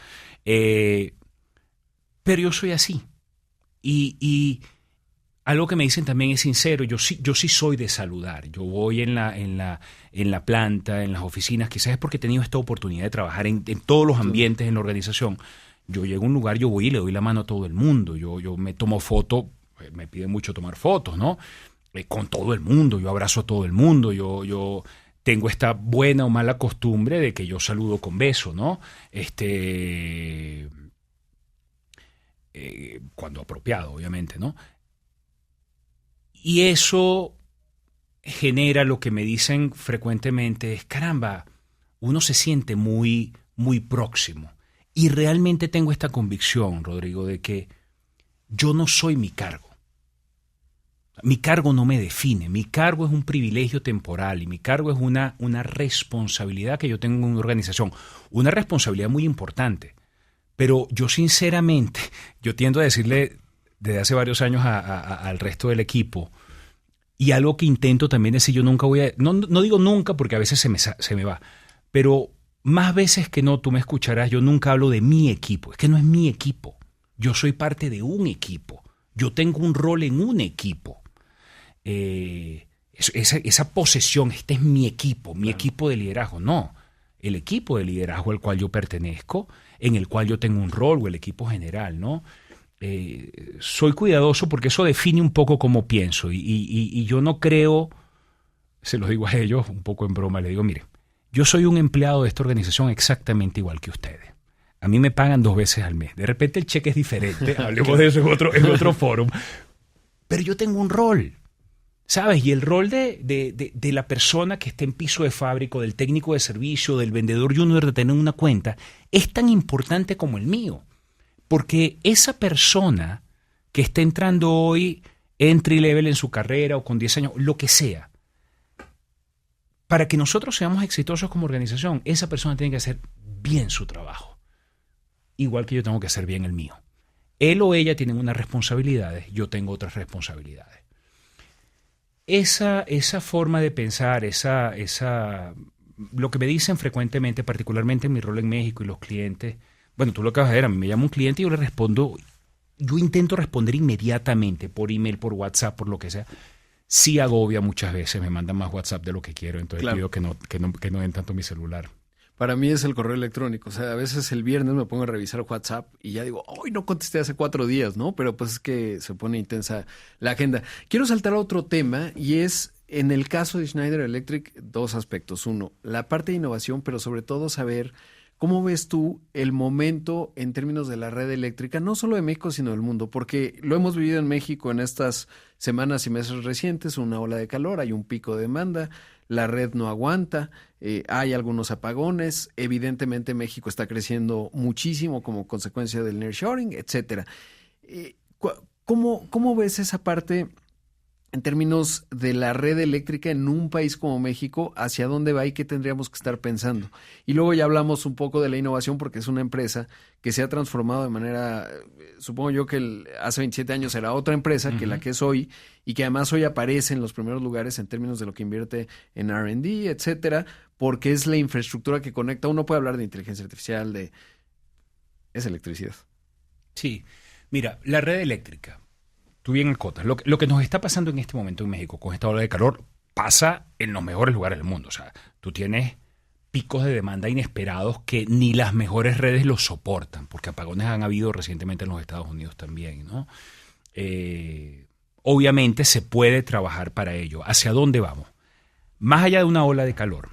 Pero yo soy así, y algo que me dicen también es sincero. Yo sí soy de saludar. Yo voy en la planta, en las oficinas, quizás es porque he tenido esta oportunidad de trabajar en todos los ambientes en la organización. Yo llego a un lugar, yo voy y le doy la mano a todo el mundo. Yo me tomo fotos, me piden mucho tomar fotos, ¿no? Con todo el mundo, yo abrazo a todo el mundo, yo tengo esta buena o mala costumbre de que yo saludo con beso, ¿no? Cuando apropiado, obviamente, ¿no? Y eso genera lo que me dicen frecuentemente es: caramba, uno se siente muy, muy próximo. Y realmente tengo esta convicción, Rodrigo, de que yo no soy mi cargo. Mi cargo no me define, mi cargo es un privilegio temporal y mi cargo es una responsabilidad que yo tengo en una organización, una responsabilidad muy importante. Pero yo sinceramente, yo tiendo a decirle desde hace varios años al resto del equipo, y algo que intento también es: si yo nunca voy a... No digo nunca porque a veces se me va, pero más veces que no, tú me escucharás, yo nunca hablo de mi equipo. Es que no es mi equipo. Yo soy parte de un equipo. Yo tengo un rol en un equipo. Esa posesión, este es mi equipo de liderazgo. No, el equipo de liderazgo al cual yo pertenezco, en el cual yo tengo un rol, o el equipo general, ¿no? Soy cuidadoso porque eso define un poco cómo pienso y yo no creo, se los digo a ellos un poco en broma, les digo: mire, yo soy un empleado de esta organización exactamente igual que ustedes. A mí me pagan 2 veces al mes. De repente el cheque es diferente, hablemos de eso en otro foro, pero yo tengo un rol, ¿sabes? Y el rol de la persona que está en piso de fábrica, del técnico de servicio, del vendedor junior de tener una cuenta, es tan importante como el mío. Porque esa persona que está entrando hoy entry level en su carrera o con 10 años, lo que sea, para que nosotros seamos exitosos como organización, esa persona tiene que hacer bien su trabajo. Igual que yo tengo que hacer bien el mío. Él o ella tienen unas responsabilidades, yo tengo otras responsabilidades. Esa forma de pensar, lo que me dicen frecuentemente, particularmente en mi rol en México y los clientes. Bueno, tú lo acabas de ver, a mí me llama un cliente y yo le respondo, yo intento responder inmediatamente, por email, por WhatsApp, por lo que sea. Sí agobia muchas veces, me mandan más WhatsApp de lo que quiero, entonces pido que no den tanto mi celular. Para mí es el correo electrónico, o sea, a veces el viernes me pongo a revisar WhatsApp y ya digo, hoy no contesté hace 4 días, ¿no? Pero pues es que se pone intensa la agenda. Quiero saltar a otro tema y es, en el caso de Schneider Electric, 2 aspectos. Uno, la parte de innovación, pero sobre todo saber cómo ves tú el momento en términos de la red eléctrica, no solo de México, sino del mundo, porque lo hemos vivido en México en estas semanas y meses recientes, una ola de calor, hay un pico de demanda, la red no aguanta, hay algunos apagones, evidentemente México está creciendo muchísimo como consecuencia del nearshoring, etcétera. ¿Cómo ves esa parte en términos de la red eléctrica en un país como México? ¿Hacia dónde va y qué tendríamos que estar pensando? Y luego ya hablamos un poco de la innovación porque es una empresa que se ha transformado de manera, supongo yo que hace 27 años era otra empresa que la que es hoy y que además hoy aparece en los primeros lugares en términos de lo que invierte en R&D, etcétera, porque es la infraestructura que conecta. Uno puede hablar de inteligencia artificial, es electricidad. Sí, mira, la red eléctrica. Tú bien acotas. Lo que nos está pasando en este momento en México con esta ola de calor pasa en los mejores lugares del mundo. O sea, tú tienes picos de demanda inesperados que ni las mejores redes los soportan, porque apagones han habido recientemente en los Estados Unidos también, ¿no? Obviamente se puede trabajar para ello. ¿Hacia dónde vamos? Más allá de una ola de calor,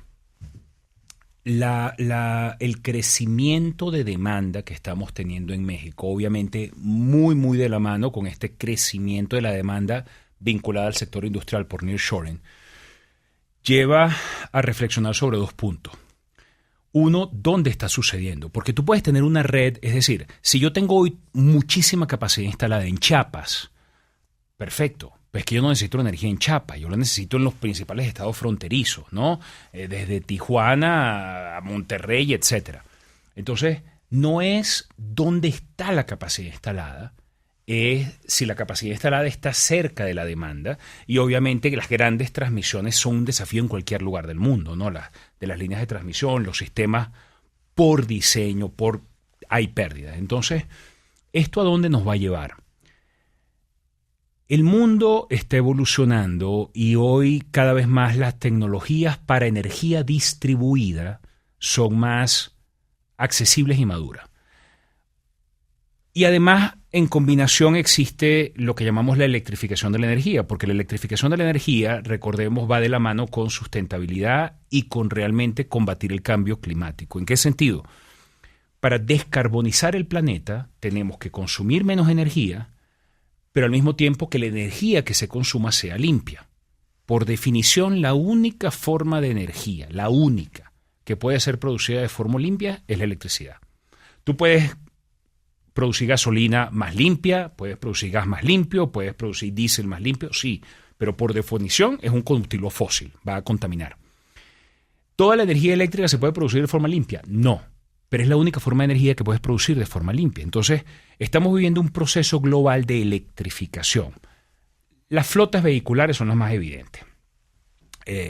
el crecimiento de demanda que estamos teniendo en México, obviamente muy, muy de la mano con este crecimiento de la demanda vinculada al sector industrial por nearshoring, lleva a reflexionar sobre dos puntos. Uno, ¿dónde está sucediendo? Porque tú puedes tener una red, es decir, si yo tengo hoy muchísima capacidad instalada en Chiapas, perfecto. Pues que yo no necesito la energía en Chiapas, yo la necesito en los principales estados fronterizos, ¿no? Desde Tijuana a Monterrey, etcétera. Entonces, no es dónde está la capacidad instalada, es si la capacidad instalada está cerca de la demanda, y obviamente que las grandes transmisiones son un desafío en cualquier lugar del mundo, ¿no? De las líneas de transmisión, los sistemas por diseño, hay pérdidas. Entonces, ¿esto a dónde nos va a llevar? El mundo está evolucionando y hoy cada vez más las tecnologías para energía distribuida son más accesibles y maduras. Y además, en combinación existe lo que llamamos la electrificación de la energía, porque la electrificación de la energía, recordemos, va de la mano con sustentabilidad y con realmente combatir el cambio climático. ¿En qué sentido? Para descarbonizar el planeta tenemos que consumir menos energía, pero al mismo tiempo que la energía que se consuma sea limpia. Por definición, la única forma de energía, la única que puede ser producida de forma limpia es la electricidad. Tú puedes producir gasolina más limpia, puedes producir gas más limpio, puedes producir diésel más limpio, sí, pero por definición es un combustible fósil, va a contaminar. ¿Toda la energía eléctrica se puede producir de forma limpia? No. Pero es la única forma de energía que puedes producir de forma limpia. Entonces, estamos viviendo un proceso global de electrificación. Las flotas vehiculares son las más evidentes.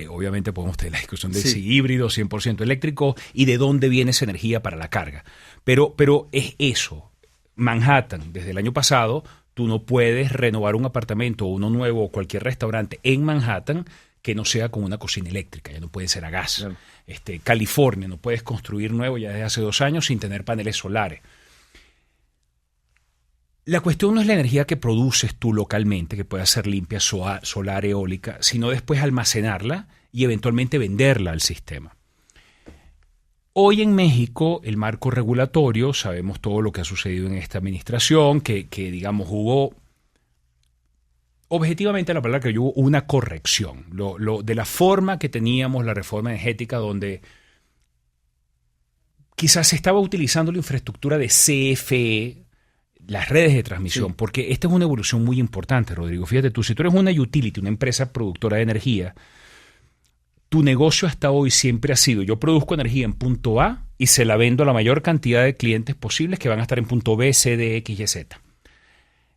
Obviamente podemos tener la discusión de si híbrido, 100% eléctrico, y de dónde viene esa energía para la carga. Pero es eso. Manhattan, desde el año pasado, tú no puedes renovar un apartamento o uno nuevo o cualquier restaurante en Manhattan que no sea con una cocina eléctrica, ya no puede ser a gas. Claro. California, no puedes construir nuevo ya desde hace 2 años sin tener paneles solares. La cuestión no es la energía que produces tú localmente, que pueda ser limpia, solar, eólica, sino después almacenarla y eventualmente venderla al sistema. Hoy en México, el marco regulatorio, sabemos todo lo que ha sucedido en esta administración, que digamos, hubo... Objetivamente la palabra que hubo una corrección de la forma que teníamos la reforma energética, donde quizás se estaba utilizando la infraestructura de CFE, las redes de transmisión, porque esta es una evolución muy importante, Rodrigo. Fíjate tú, si tú eres una utility, una empresa productora de energía, tu negocio hasta hoy siempre ha sido, yo produzco energía en punto A y se la vendo a la mayor cantidad de clientes posibles que van a estar en punto B, C, D, X, Y, Z.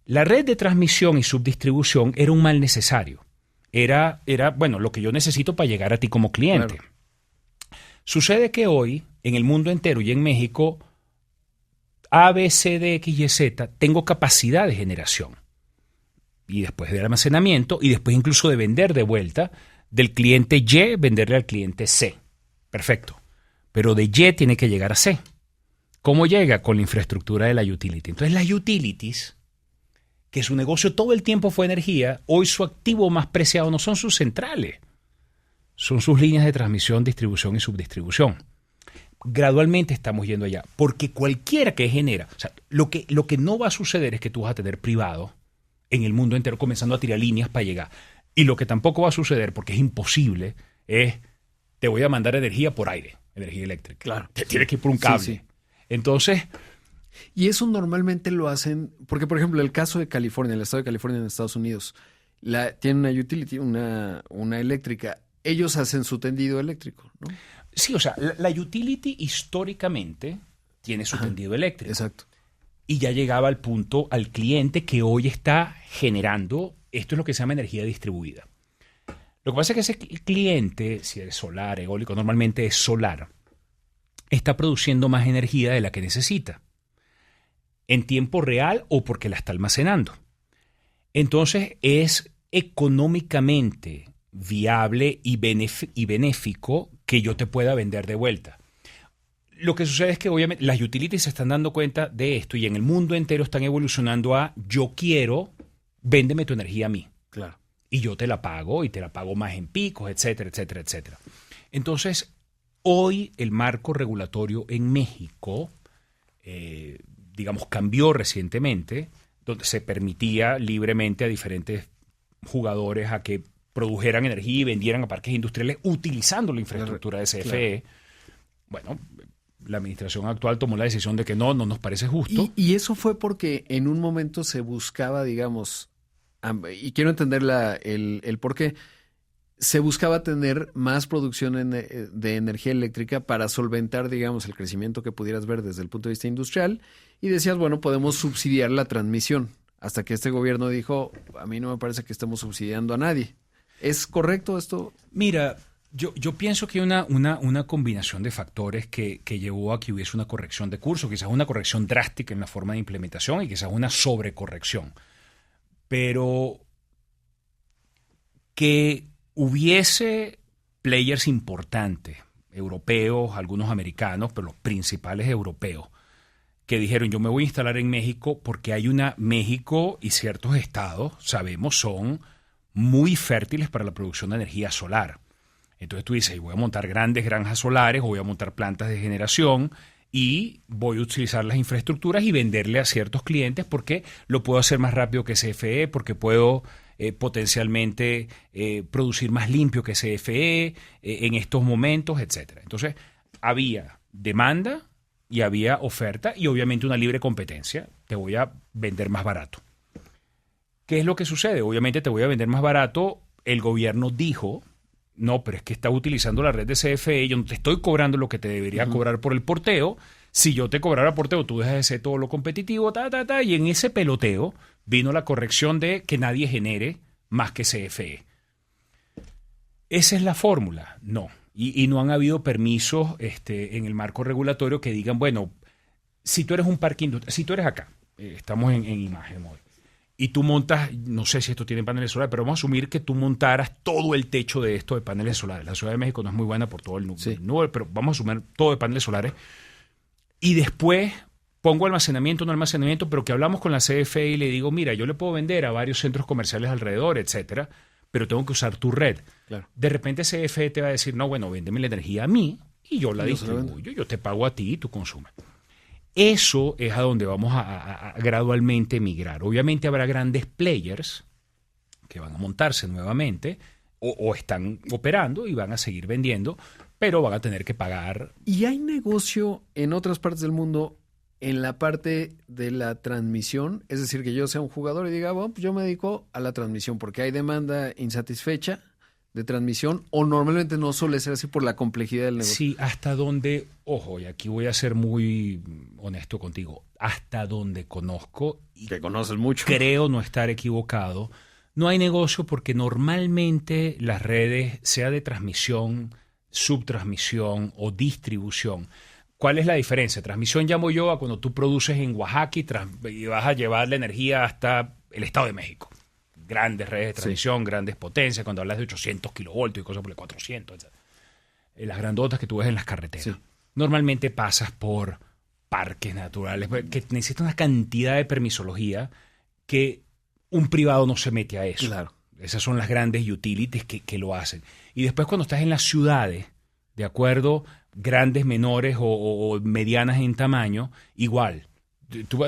La red de transmisión y subdistribución era un mal necesario. Era bueno, lo que yo necesito para llegar a ti como cliente. Claro. Sucede que hoy, en el mundo entero y en México, A, B, C, D, X, Y, Z, tengo capacidad de generación. Y después de almacenamiento, y después incluso de vender de vuelta, del cliente Y, venderle al cliente C. Perfecto. Pero de Y tiene que llegar a C. ¿Cómo llega? Con la infraestructura de la utility. Entonces las utilities, que su negocio todo el tiempo fue energía, hoy su activo más preciado no son sus centrales, son sus líneas de transmisión, distribución y subdistribución. Gradualmente estamos yendo allá, porque cualquiera que genera, o sea, lo que no va a suceder es que tú vas a tener privados en el mundo entero comenzando a tirar líneas para llegar. Y lo que tampoco va a suceder, porque es imposible, es te voy a mandar energía por aire, energía eléctrica. Claro. Te tienes que ir por un cable. Sí. Entonces... Y eso normalmente lo hacen, porque por ejemplo el caso de California, el estado de California en Estados Unidos, tiene una utility, una eléctrica, ellos hacen su tendido eléctrico, ¿no? Sí, o sea, la utility históricamente tiene su tendido eléctrico. Exacto. Y ya llegaba al punto, al cliente que hoy está generando, esto es lo que se llama energía distribuida. Lo que pasa es que ese cliente, si es solar, eólico, normalmente es solar, está produciendo más energía de la que necesita, en tiempo real o porque la está almacenando. Entonces es económicamente viable y benéfico que yo te pueda vender de vuelta. Lo que sucede es que obviamente las utilities se están dando cuenta de esto y en el mundo entero están evolucionando a yo quiero, véndeme tu energía a mí. Claro. Y yo te la pago y te la pago más en picos, etcétera, etcétera, etcétera. Entonces, hoy el marco regulatorio en México, digamos, cambió recientemente, donde se permitía libremente a diferentes jugadores a que produjeran energía y vendieran a parques industriales utilizando la infraestructura de CFE. Claro. Bueno, la administración actual tomó la decisión de que no nos parece justo. Y eso fue porque en un momento se buscaba, digamos, y quiero entender el por qué, se buscaba tener más producción de energía eléctrica para solventar, digamos, el crecimiento que pudieras ver desde el punto de vista industrial, y decías, bueno, podemos subsidiar la transmisión, hasta que este gobierno dijo, a mí no me parece que estemos subsidiando a nadie. ¿Es correcto esto? Mira, yo pienso que hay una combinación de factores que llevó a que hubiese una corrección de curso, quizás una corrección drástica en la forma de implementación y quizás una sobrecorrección. Pero que hubiese players importantes, europeos, algunos americanos, pero los principales europeos, que dijeron yo me voy a instalar en México porque hay México y ciertos estados, sabemos, son muy fértiles para la producción de energía solar. Entonces tú dices, voy a montar grandes granjas solares o voy a montar plantas de generación y voy a utilizar las infraestructuras y venderle a ciertos clientes porque lo puedo hacer más rápido que CFE, porque puedo potencialmente producir más limpio que CFE en estos momentos, etc. Entonces había demanda y había oferta y obviamente una libre competencia. Te voy a vender más barato. ¿Qué es lo que sucede? Obviamente te voy a vender más barato. El gobierno dijo, no, pero es que estás utilizando la red de CFE, yo no te estoy cobrando lo que te debería cobrar por el porteo. Si yo te cobrara porteo, tú dejas de ser todo lo competitivo, y en ese peloteo vino la corrección de que nadie genere más que CFE. ¿Esa es la fórmula? No. Y no han habido permisos en el marco regulatorio que digan, bueno, si tú eres un parque industrial, si tú eres acá, estamos en imagen hoy, y tú montas, no sé si esto tiene paneles solares, pero vamos a asumir que tú montaras todo el techo de esto de paneles solares. La Ciudad de México no es muy buena por todo el nube, pero vamos a asumir todo de paneles solares. Y después pongo almacenamiento, no almacenamiento, pero que hablamos con la CFE y le digo, mira, yo le puedo vender a varios centros comerciales alrededor, etcétera, pero tengo que usar tu red. Claro. De repente CFE te va a decir, no, bueno, véndeme la energía a mí y yo la distribuyo, yo te pago a ti y tú consumes. Eso es a donde vamos a gradualmente migrar. Obviamente habrá grandes players que van a montarse nuevamente o están operando y van a seguir vendiendo, pero van a tener que pagar. ¿Y hay negocio en otras partes del mundo en la parte de la transmisión? Es decir, que yo sea un jugador y diga, bueno, pues yo me dedico a la transmisión porque hay demanda insatisfecha de transmisión, o normalmente no suele ser así por la complejidad del negocio. Sí, hasta donde, ojo, y aquí voy a ser muy honesto contigo, hasta donde conozco, y que conoces mucho, creo no estar equivocado, no hay negocio porque normalmente las redes, sea de transmisión, subtransmisión o distribución, ¿cuál es la diferencia? Transmisión llamo yo a cuando tú produces en Oaxaca y vas a llevar la energía hasta el Estado de México. Grandes redes de transmisión, grandes potencias, cuando hablas de 800 kilovoltios y cosas por el 400, etc. Las grandotas que tú ves en las carreteras. Sí. Normalmente pasas por parques naturales que necesitan una cantidad de permisología que un privado no se mete a eso. Claro. Esas son las grandes utilities que lo hacen. Y después cuando estás en las ciudades, de acuerdo, grandes, menores o medianas en tamaño, igual.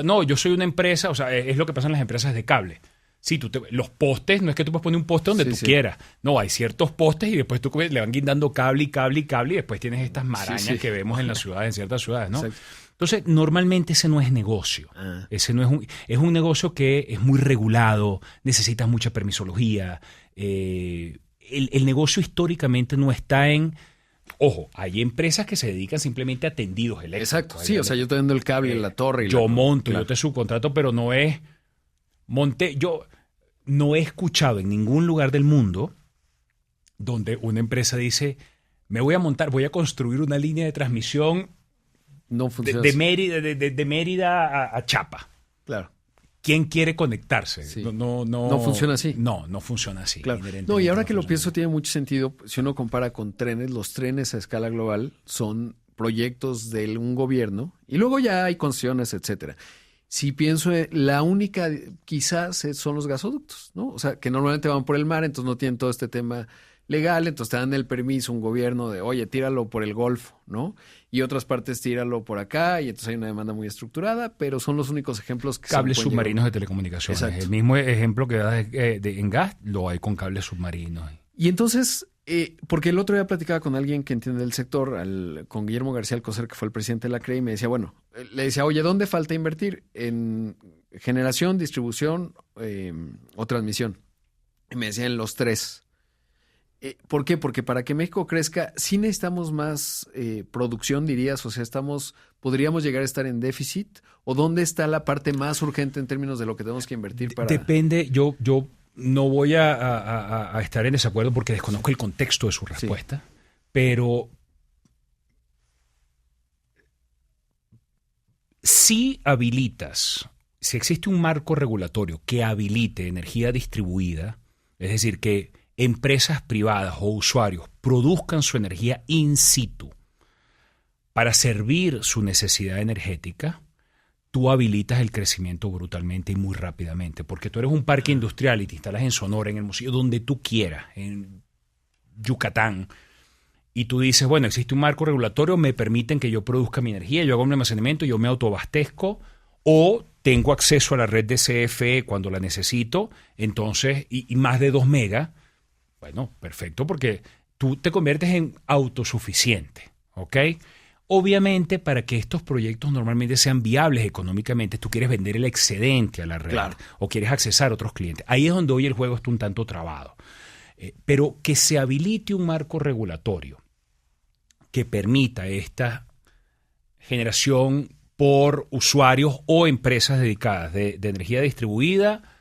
No, yo soy una empresa, o sea, es lo que pasa en las empresas de cable. Sí, los postes, no es que tú puedes poner un poste donde tú quieras. No, hay ciertos postes y después tú le van guindando cable y después tienes estas marañas que vemos en las ciudades, en ciertas ciudades, ¿no? Exacto. Entonces, normalmente ese no es negocio. Ese no es un negocio que es muy regulado, necesita mucha permisología. El negocio históricamente no está en... Ojo, hay empresas que se dedican simplemente a tendidos eléctricos. Exacto, sí, o sea, yo te vendo el cable en la torre. Yo monto, yo te subcontrato, pero no es... Yo no he escuchado en ningún lugar del mundo donde una empresa dice, voy a construir una línea de transmisión no funciona de Mérida a Chapa. Claro. ¿quién quiere conectarse? Sí. No funciona así. No funciona así. Claro. No, y ahora que lo pienso tiene mucho sentido. Si uno compara con trenes, los trenes a escala global son proyectos de un gobierno y luego ya hay concesiones, etcétera. Si pienso, la única quizás son los gasoductos, ¿no? O sea, que normalmente van por el mar, entonces no tienen todo este tema legal, entonces te dan el permiso un gobierno de, oye, tíralo por el Golfo, ¿no? Y otras partes tíralo por acá, y entonces hay una demanda muy estructurada, pero son los únicos ejemplos que cables se pueden submarinos llevar. de telecomunicaciones. Exacto. El mismo ejemplo que das en gas lo hay con cables submarinos. Y entonces, porque el otro día platicaba con alguien que entiende del sector, con Guillermo García Alcocer, que fue el presidente de la CRE, y me decía, bueno, le decía, oye, ¿dónde falta invertir? En generación, distribución o transmisión. Y me decía, en los tres. ¿Por qué? Porque para que México crezca, sí necesitamos más producción, dirías, o sea, podríamos llegar a estar en déficit, o ¿dónde está la parte más urgente en términos de lo que tenemos que invertir para...? Depende, yo no voy a estar en desacuerdo porque desconozco el contexto de su respuesta, sí. Pero si existe un marco regulatorio que habilite energía distribuida, es decir, que empresas privadas o usuarios produzcan su energía in situ para servir su necesidad energética, tú habilitas el crecimiento brutalmente y muy rápidamente, porque tú eres un parque industrial y te instalas en Sonora, en Hermosillo, donde tú quieras, en Yucatán, y tú dices, bueno, existe un marco regulatorio, me permiten que yo produzca mi energía, yo hago un almacenamiento, yo me autoabastezco, o tengo acceso a la red de CFE cuando la necesito, entonces, y más de 2 megas, bueno, perfecto, porque tú te conviertes en autosuficiente, ¿ok? Obviamente, para que estos proyectos normalmente sean viables económicamente, tú quieres vender el excedente a la red, claro, o quieres accesar a otros clientes. Ahí es donde hoy el juego está un tanto trabado. Pero que se habilite un marco regulatorio que permita esta generación por usuarios o empresas dedicadas de energía distribuida,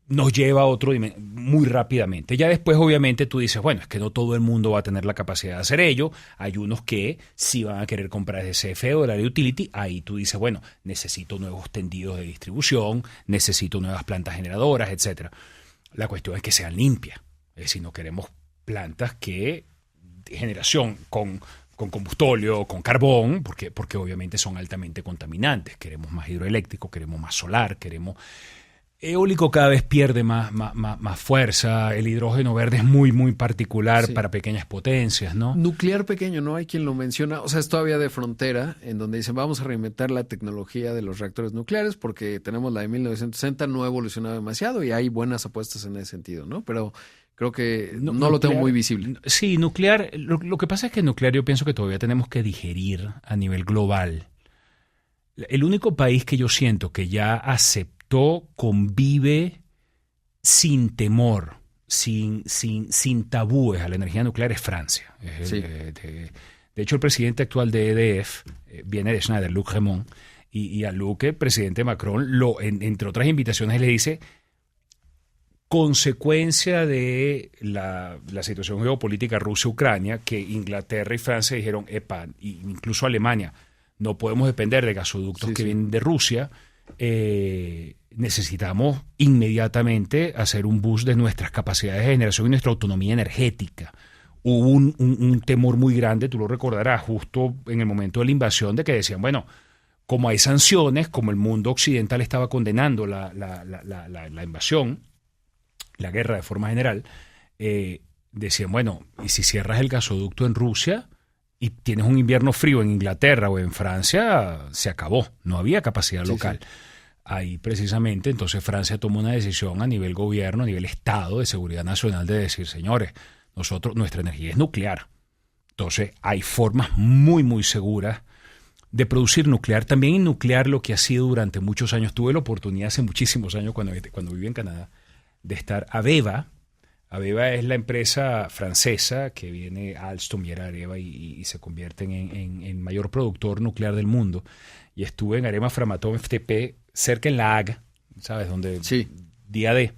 nos lleva a otro muy rápidamente. Ya después, obviamente, tú dices, bueno, es que no todo el mundo va a tener la capacidad de hacer ello. Hay unos que sí van a querer comprar desde CFE o del área de utility. Ahí tú dices, bueno, necesito nuevos tendidos de distribución, necesito nuevas plantas generadoras, etcétera. La cuestión es que sean limpias. Es decir, no queremos plantas que generación con combustóleo, con carbón, porque obviamente son altamente contaminantes. Queremos más hidroeléctrico, queremos más solar, queremos... Eólico cada vez pierde más fuerza. El hidrógeno verde es muy, muy particular, sí, para pequeñas potencias, ¿no? Nuclear pequeño, ¿no? Hay quien lo menciona. O sea, es todavía de frontera, en donde dicen, vamos a reinventar la tecnología de los reactores nucleares porque tenemos la de 1960, no ha evolucionado demasiado y hay buenas apuestas en ese sentido, ¿no? Pero creo que no nuclear, lo tengo muy visible. Sí, nuclear. Lo que pasa es que nuclear yo pienso que todavía tenemos que digerir a nivel global. El único país que yo siento que ya aceptó, convive sin temor, sin tabúes a la energía nuclear es Francia. Sí. De hecho, el presidente actual de EDF viene de Schneider, Luc Rémont, y a Luc, el presidente Macron, entre otras invitaciones, le dice, consecuencia de la situación geopolítica Rusia-Ucrania, que Inglaterra y Francia dijeron, incluso Alemania, no podemos depender de gasoductos que vienen de Rusia, necesitamos inmediatamente hacer un boost de nuestras capacidades de generación y nuestra autonomía energética. Hubo un temor muy grande, tú lo recordarás, justo en el momento de la invasión, de que decían, bueno, como hay sanciones, como el mundo occidental estaba condenando la invasión, la guerra de forma general, decían, bueno, y si cierras el gasoducto en Rusia y tienes un invierno frío en Inglaterra o en Francia, se acabó, no había capacidad local. Sí. Ahí precisamente, entonces Francia tomó una decisión a nivel gobierno, a nivel Estado de seguridad nacional de decir, señores, nuestra energía es nuclear. Entonces hay formas muy, muy seguras de producir nuclear. También en nuclear lo que ha sido durante muchos años, tuve la oportunidad hace muchísimos años cuando viví en Canadá, de estar AVEVA. AVEVA es la empresa francesa que viene Alstom y era Areva y se convierten en el mayor productor nuclear del mundo. Y estuve en Arema Framatome FTP, cerca en La Hague, ¿sabes? Donde sí. Día D.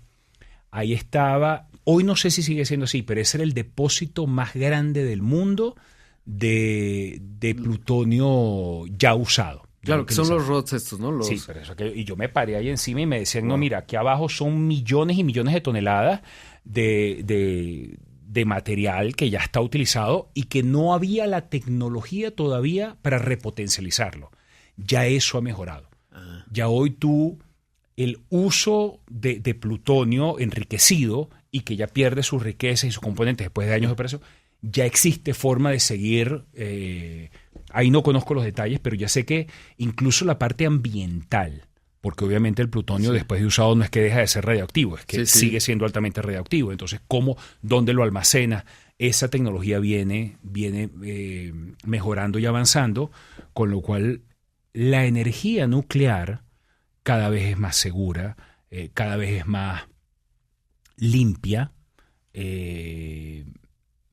Ahí estaba, hoy no sé si sigue siendo así, pero ese era el depósito más grande del mundo de plutonio ya usado. Claro, que son los rods estos, ¿no? Sí, pero y yo me paré ahí encima y me decían, no, mira, aquí abajo son millones y millones de toneladas de material que ya está utilizado y que no había la tecnología todavía para repotencializarlo. Ya eso ha mejorado. Ya hoy el uso de plutonio enriquecido y que ya pierde sus riquezas y sus componentes después de años de operación, ya existe forma de seguir. Ahí no conozco los detalles, pero ya sé que incluso la parte ambiental, porque obviamente el plutonio después de usado no es que deja de ser radioactivo, es que sigue siendo altamente radioactivo. Entonces, dónde lo almacena? Esa tecnología viene mejorando y avanzando, con lo cual la energía nuclear cada vez es más segura, cada vez es más limpia.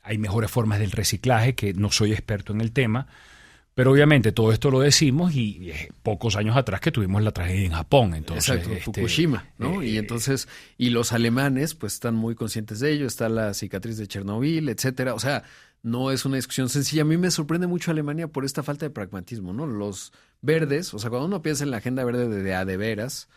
Hay mejores formas del reciclaje, que no soy experto en el tema, pero obviamente todo esto lo decimos y pocos años atrás que tuvimos la tragedia en Japón. Entonces, exacto, Fukushima, ¿no? Y los alemanes pues están muy conscientes de ello, está la cicatriz de Chernobyl, etcétera. O sea, no es una discusión sencilla. A mí me sorprende mucho Alemania por esta falta de pragmatismo, ¿no? Los verdes, o sea, cuando uno piensa en la agenda verde de a de veras,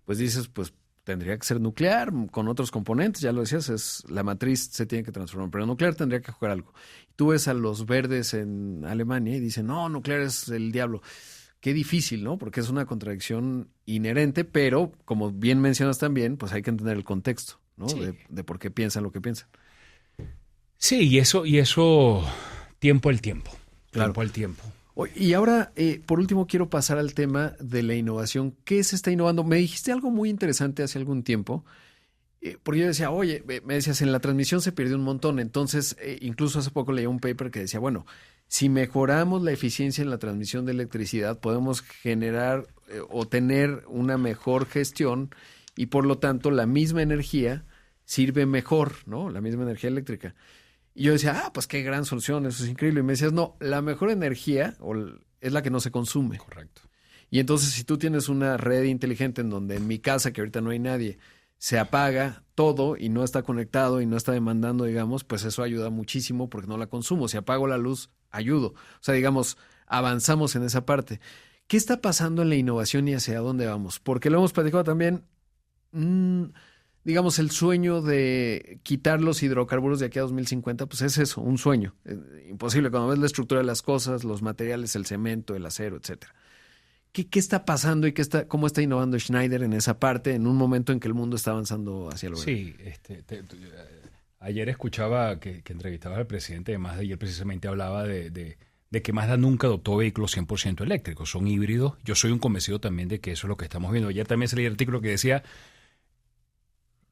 pues dices, pues tendría que ser nuclear con otros componentes, ya lo decías, la matriz se tiene que transformar, pero nuclear tendría que jugar algo. Tú ves a los verdes en Alemania y dicen, no, nuclear es el diablo. Qué difícil, ¿no? Porque es una contradicción inherente, pero como bien mencionas también, pues hay que entender el contexto, ¿no? Sí. De por qué piensan lo que piensan. Sí, y eso tiempo al tiempo. Claro. Tiempo al tiempo. Y ahora, por último, quiero pasar al tema de la innovación. ¿Qué se está innovando? Me dijiste algo muy interesante hace algún tiempo, porque yo decía, oye, me decías, en la transmisión se perdió un montón. Entonces, incluso hace poco leí un paper que decía, bueno, si mejoramos la eficiencia en la transmisión de electricidad, podemos generar o tener una mejor gestión y, por lo tanto, la misma energía sirve mejor, ¿no? La misma energía eléctrica. Y yo decía, pues qué gran solución, eso es increíble. Y me decías, no, la mejor energía es la que no se consume. Correcto. Y entonces, si tú tienes una red inteligente en donde en mi casa, que ahorita no hay nadie, se apaga todo y no está conectado y no está demandando, digamos, pues eso ayuda muchísimo porque no la consumo. Si apago la luz, ayudo. O sea, digamos, avanzamos en esa parte. ¿Qué está pasando en la innovación y hacia dónde vamos? Porque lo hemos platicado también... digamos, el sueño de quitar los hidrocarburos de aquí a 2050, pues es eso, un sueño. Imposible. Cuando ves la estructura de las cosas, los materiales, el cemento, el acero, etcétera. ¿Qué está pasando y cómo está innovando Schneider en esa parte en un momento en que el mundo está avanzando hacia lo verde? Sí, ayer escuchaba que entrevistabas al presidente de Mazda y él precisamente hablaba de que Mazda nunca adoptó vehículos 100% eléctricos, son híbridos. Yo soy un convencido también de que eso es lo que estamos viendo. Ayer también se leí un artículo que decía: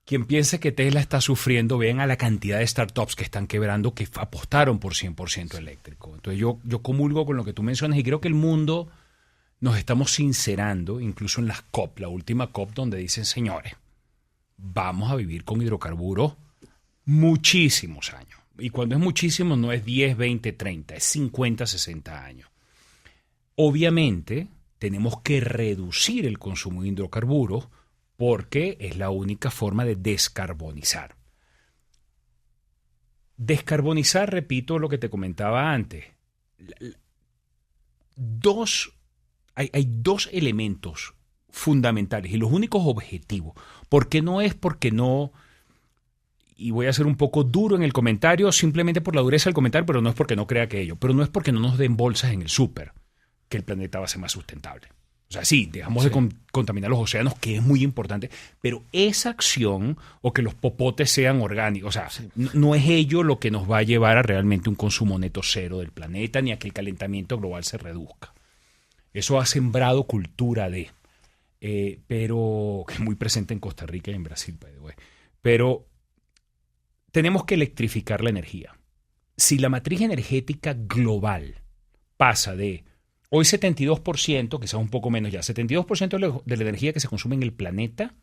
quien piense que Tesla está sufriendo, vean a la cantidad de startups que están quebrando, que apostaron por 100% eléctrico. Entonces yo comulgo con lo que tú mencionas y creo que el mundo nos estamos sincerando, incluso en las COP, la última COP, donde dicen, señores, vamos a vivir con hidrocarburos muchísimos años. Y cuando es muchísimo no es 10, 20, 30, es 50, 60 años. Obviamente tenemos que reducir el consumo de hidrocarburos porque es la única forma de descarbonizar. Descarbonizar, repito lo que te comentaba antes. Hay dos elementos fundamentales y los únicos objetivos. Porque no, y voy a ser un poco duro en el comentario, simplemente por la dureza del comentario, pero no es porque no crea que ello. Pero no es porque no nos den bolsas en el súper que el planeta va a ser más sustentable. O sea, sí, dejamos de contaminar los océanos, que es muy importante, pero esa acción o que los popotes sean orgánicos, o sea, no es ello lo que nos va a llevar a realmente un consumo neto cero del planeta ni a que el calentamiento global se reduzca. Eso ha sembrado cultura pero que es muy presente en Costa Rica y en Brasil, by the way. Pero tenemos que electrificar la energía. Si la matriz energética global pasa de hoy 72%, quizás un poco menos ya, 72% de la energía que se consume en el planeta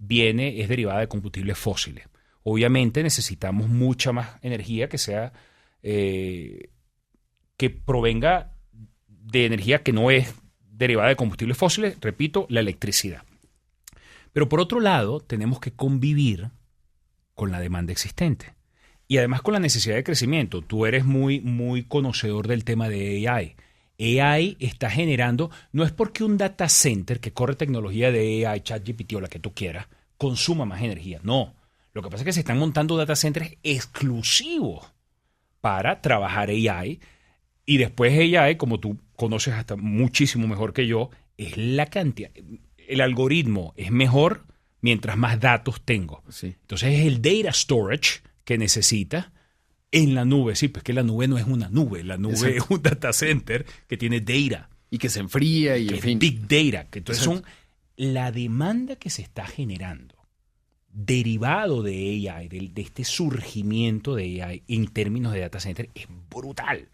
es derivada de combustibles fósiles. Obviamente necesitamos mucha más energía que sea que provenga de energía que no es derivada de combustibles fósiles, repito, la electricidad. Pero por otro lado, tenemos que convivir con la demanda existente y además con la necesidad de crecimiento. Tú eres muy, muy conocedor del tema de AI. AI está generando, no es porque un data center que corre tecnología de AI, ChatGPT o la que tú quieras, consuma más energía. No. Lo que pasa es que se están montando data centers exclusivos para trabajar AI. Y después AI, como tú conoces hasta muchísimo mejor que yo, es la cantidad. El algoritmo es mejor mientras más datos tengo. Sí. Entonces es el data storage que necesita en la nube. Sí, pues que la nube no es una nube. La nube Exacto. es un data center que tiene data. Y que se enfría y Que en es fin. big data. Que entonces Exacto. la demanda que se está generando derivado de AI, de este surgimiento de AI en términos de data center, es brutal.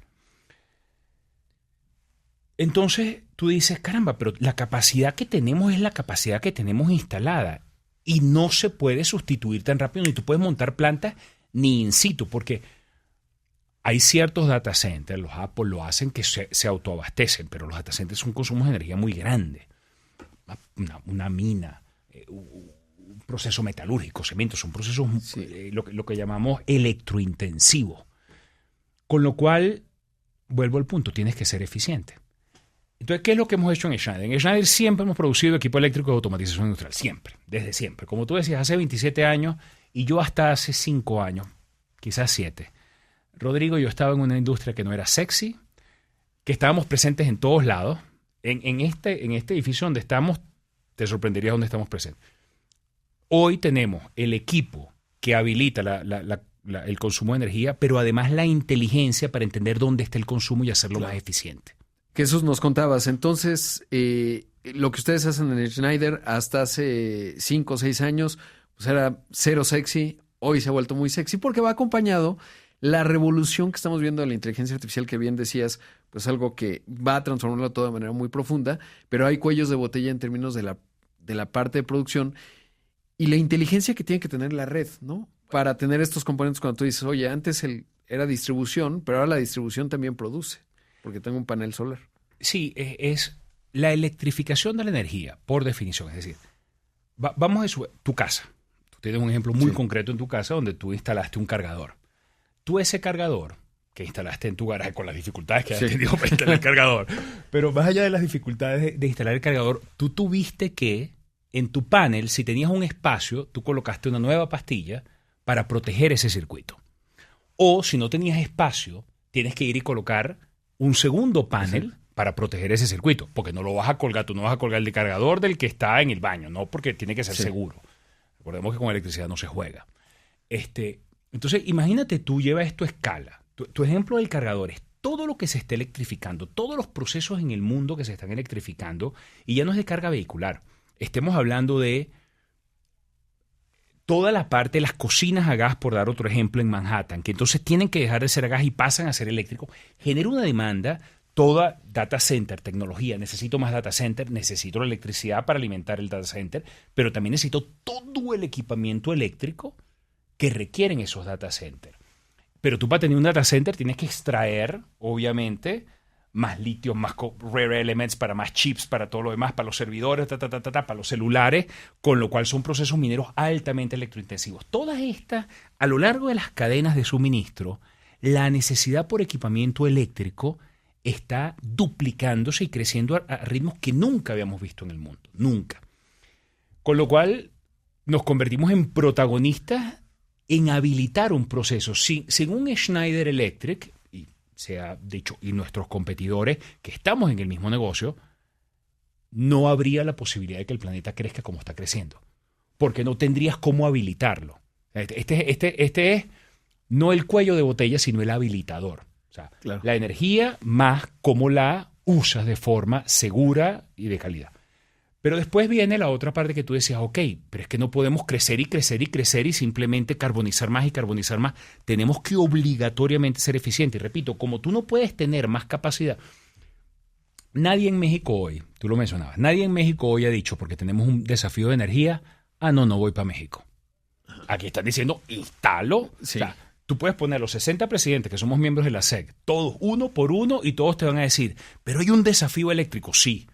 Entonces tú dices, caramba, pero la capacidad que tenemos es la capacidad que tenemos instalada y no se puede sustituir tan rápido, ni tú puedes montar plantas ni in situ, porque hay ciertos data centers, los Apple lo hacen, que se autoabastecen, pero los data centers son consumos de energía muy grandes. Una mina, un proceso metalúrgico, cemento, son procesos lo que llamamos electrointensivos. Con lo cual, vuelvo al punto, tienes que ser eficiente. Entonces, ¿qué es lo que hemos hecho en Schneider? En Schneider siempre hemos producido equipo eléctrico de automatización industrial, siempre, desde siempre. Como tú decías, hace 27 años y yo hasta hace 5 años, quizás 7. Rodrigo, yo estaba en una industria que no era sexy, que estábamos presentes en todos lados. En este edificio donde estamos, te sorprendería donde estamos presentes. Hoy tenemos el equipo que habilita el consumo de energía, pero además la inteligencia para entender dónde está el consumo y hacerlo más eficiente. Jesús, nos contabas, entonces, lo que ustedes hacen en el Schneider hasta hace 5 o 6 años, pues era cero sexy, hoy se ha vuelto muy sexy porque va acompañado la revolución que estamos viendo de la inteligencia artificial, que bien decías, pues algo que va a transformarlo todo de manera muy profunda, pero hay cuellos de botella en términos de la parte de producción y la inteligencia que tiene que tener la red, ¿no? Para tener estos componentes cuando tú dices, oye, antes era distribución, pero ahora la distribución también produce, porque tengo un panel solar. Sí, es la electrificación de la energía, por definición. Es decir, vamos a tu casa. Tú tienes un ejemplo muy concreto en tu casa donde tú instalaste un cargador. Tú ese cargador que instalaste en tu garaje con las dificultades que has tenido para instalar el cargador, pero más allá de las dificultades de instalar el cargador, tú tuviste que en tu panel, si tenías un espacio, tú colocaste una nueva pastilla para proteger ese circuito. O si no tenías espacio, tienes que ir y colocar un segundo panel para proteger ese circuito, porque no lo vas a colgar, tú no vas a colgar el cargador del que está en el baño, no, porque tiene que ser seguro. Recordemos que con electricidad no se juega. Entonces, imagínate tú, lleva esto a escala. Tu ejemplo del cargador es todo lo que se está electrificando, todos los procesos en el mundo que se están electrificando, y ya no es de carga vehicular. Estemos hablando de toda la parte de las cocinas a gas, por dar otro ejemplo, en Manhattan, que entonces tienen que dejar de ser a gas y pasan a ser eléctricos. Genera una demanda, toda data center, tecnología. Necesito más data center, necesito la electricidad para alimentar el data center, pero también necesito todo el equipamiento eléctrico que requieren esos data centers. Pero tú para tener un data center tienes que extraer, obviamente, más litio, más rare elements, para más chips, para todo lo demás, para los servidores, para los celulares, con lo cual son procesos mineros altamente electrointensivos. Todas estas, a lo largo de las cadenas de suministro, la necesidad por equipamiento eléctrico está duplicándose y creciendo a ritmos que nunca habíamos visto en el mundo, nunca. Con lo cual nos convertimos en protagonistas en habilitar un proceso. Sin un Schneider Electric, y se ha dicho, y nuestros competidores, que estamos en el mismo negocio, no habría la posibilidad de que el planeta crezca como está creciendo, porque no tendrías cómo habilitarlo. Este es no el cuello de botella, sino el habilitador. O sea, la energía más cómo la usas de forma segura y de calidad. Pero después viene la otra parte que tú decías, ok, pero es que no podemos crecer y crecer y crecer y simplemente carbonizar más y carbonizar más. Tenemos que obligatoriamente ser eficientes. Y repito, como tú no puedes tener más capacidad, nadie en México hoy, tú lo mencionabas, nadie en México hoy ha dicho, porque tenemos un desafío de energía, no voy para México. Aquí están diciendo, instalo. Sí. O sea, tú puedes poner los 60 presidentes que somos miembros de la SEC, todos uno por uno, y todos te van a decir, pero hay un desafío eléctrico, sí.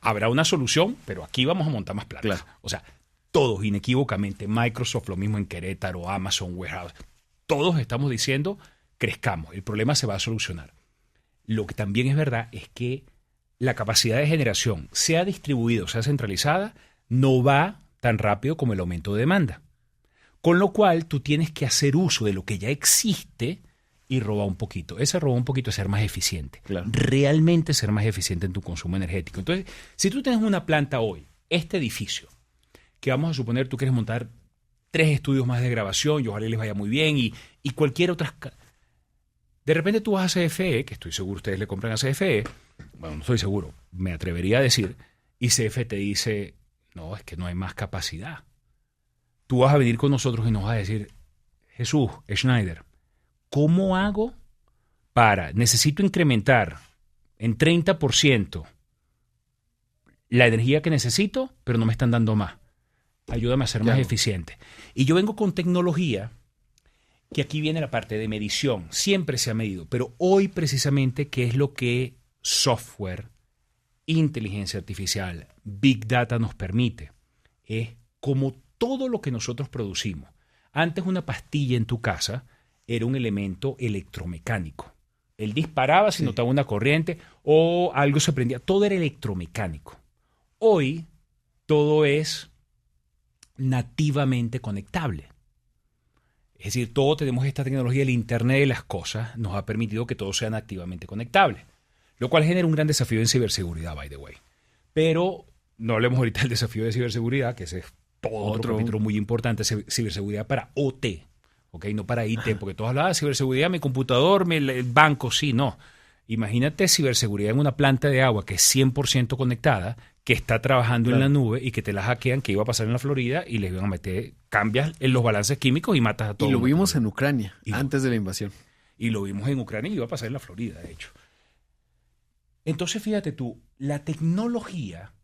Habrá una solución, pero aquí vamos a montar más plantas. Claro. O sea, todos inequívocamente, Microsoft, lo mismo en Querétaro, Amazon, Warehouse, todos estamos diciendo, crezcamos, el problema se va a solucionar. Lo que también es verdad es que la capacidad de generación, sea distribuida o sea centralizada, no va tan rápido como el aumento de demanda. Con lo cual, tú tienes que hacer uso de lo que ya existe y robar un poquito. Ese robar un poquito es ser más eficiente. Claro. Realmente ser más eficiente en tu consumo energético. Entonces, si tú tienes una planta hoy, este edificio, que vamos a suponer tú quieres montar 3 estudios más de grabación y ojalá les vaya muy bien y cualquier otra... De repente tú vas a CFE, que estoy seguro ustedes le compran a CFE, bueno, no estoy seguro, me atrevería a decir, y CFE te dice, no, es que no hay más capacidad. Tú vas a venir con nosotros y nos vas a decir, Jesús, Schneider, ¿cómo hago para, necesito incrementar en 30% la energía que necesito, pero no me están dando más? Ayúdame a ser más eficiente. Y yo vengo con tecnología, que aquí viene la parte de medición. Siempre se ha medido, pero hoy precisamente, ¿qué es lo que software, inteligencia artificial, Big Data nos permite? Es como todo lo que nosotros producimos. Antes una pastilla en tu casa era un elemento electromecánico. Él disparaba si notaba una corriente o algo se prendía. Todo era electromecánico. Hoy todo es nativamente conectable. Es decir, todos tenemos esta tecnología, el Internet de las cosas nos ha permitido que todo sea nativamente conectable, lo cual genera un gran desafío en ciberseguridad, by the way. Pero no hablemos ahorita del desafío de ciberseguridad, que ese es todo otro capítulo muy importante, ciberseguridad para OT, ¿okay? No para IT, porque todos hablan de ciberseguridad, mi computador, el banco, sí, no. Imagínate ciberseguridad en una planta de agua que es 100% conectada, que está trabajando en la nube y que te la hackean, que iba a pasar en la Florida y les iban a meter, cambias en los balances químicos y matas a todos. Y lo vimos en Ucrania, antes de la invasión. Y lo vimos en Ucrania y iba a pasar en la Florida, de hecho. Entonces, fíjate tú, la tecnología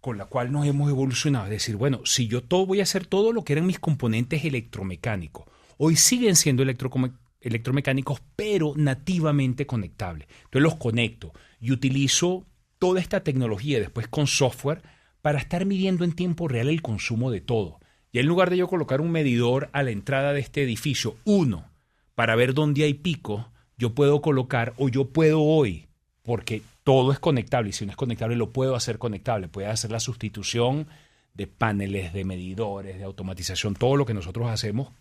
con la cual nos hemos evolucionado, es decir, bueno, si yo voy a hacer todo lo que eran mis componentes electromecánicos, hoy siguen siendo electromecánicos, pero nativamente conectables. Entonces los conecto y utilizo toda esta tecnología después con software para estar midiendo en tiempo real el consumo de todo. Y en lugar de yo colocar un medidor a la entrada de este edificio, uno, para ver dónde hay pico, yo puedo colocar, o yo puedo hoy, porque todo es conectable, y si no es conectable lo puedo hacer conectable, puedo hacer la sustitución de paneles, de medidores, de automatización, todo lo que nosotros hacemos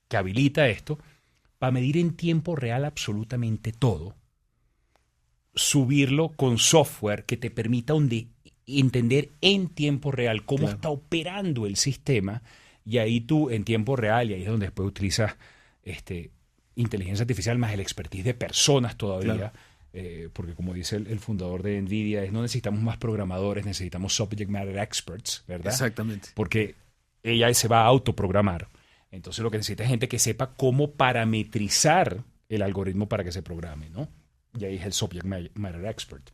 que habilita esto, para medir en tiempo real absolutamente todo, subirlo con software que te permita entender en tiempo real cómo está operando el sistema, y ahí tú en tiempo real, y ahí es donde después utilizas inteligencia artificial más el expertise de personas todavía, porque como dice el fundador de NVIDIA, no necesitamos más programadores, necesitamos subject matter experts, ¿verdad? Exactamente. Porque ella se va a autoprogramar. Entonces lo que necesita es gente que sepa cómo parametrizar el algoritmo para que se programe, ¿no? Y ahí es el subject matter expert.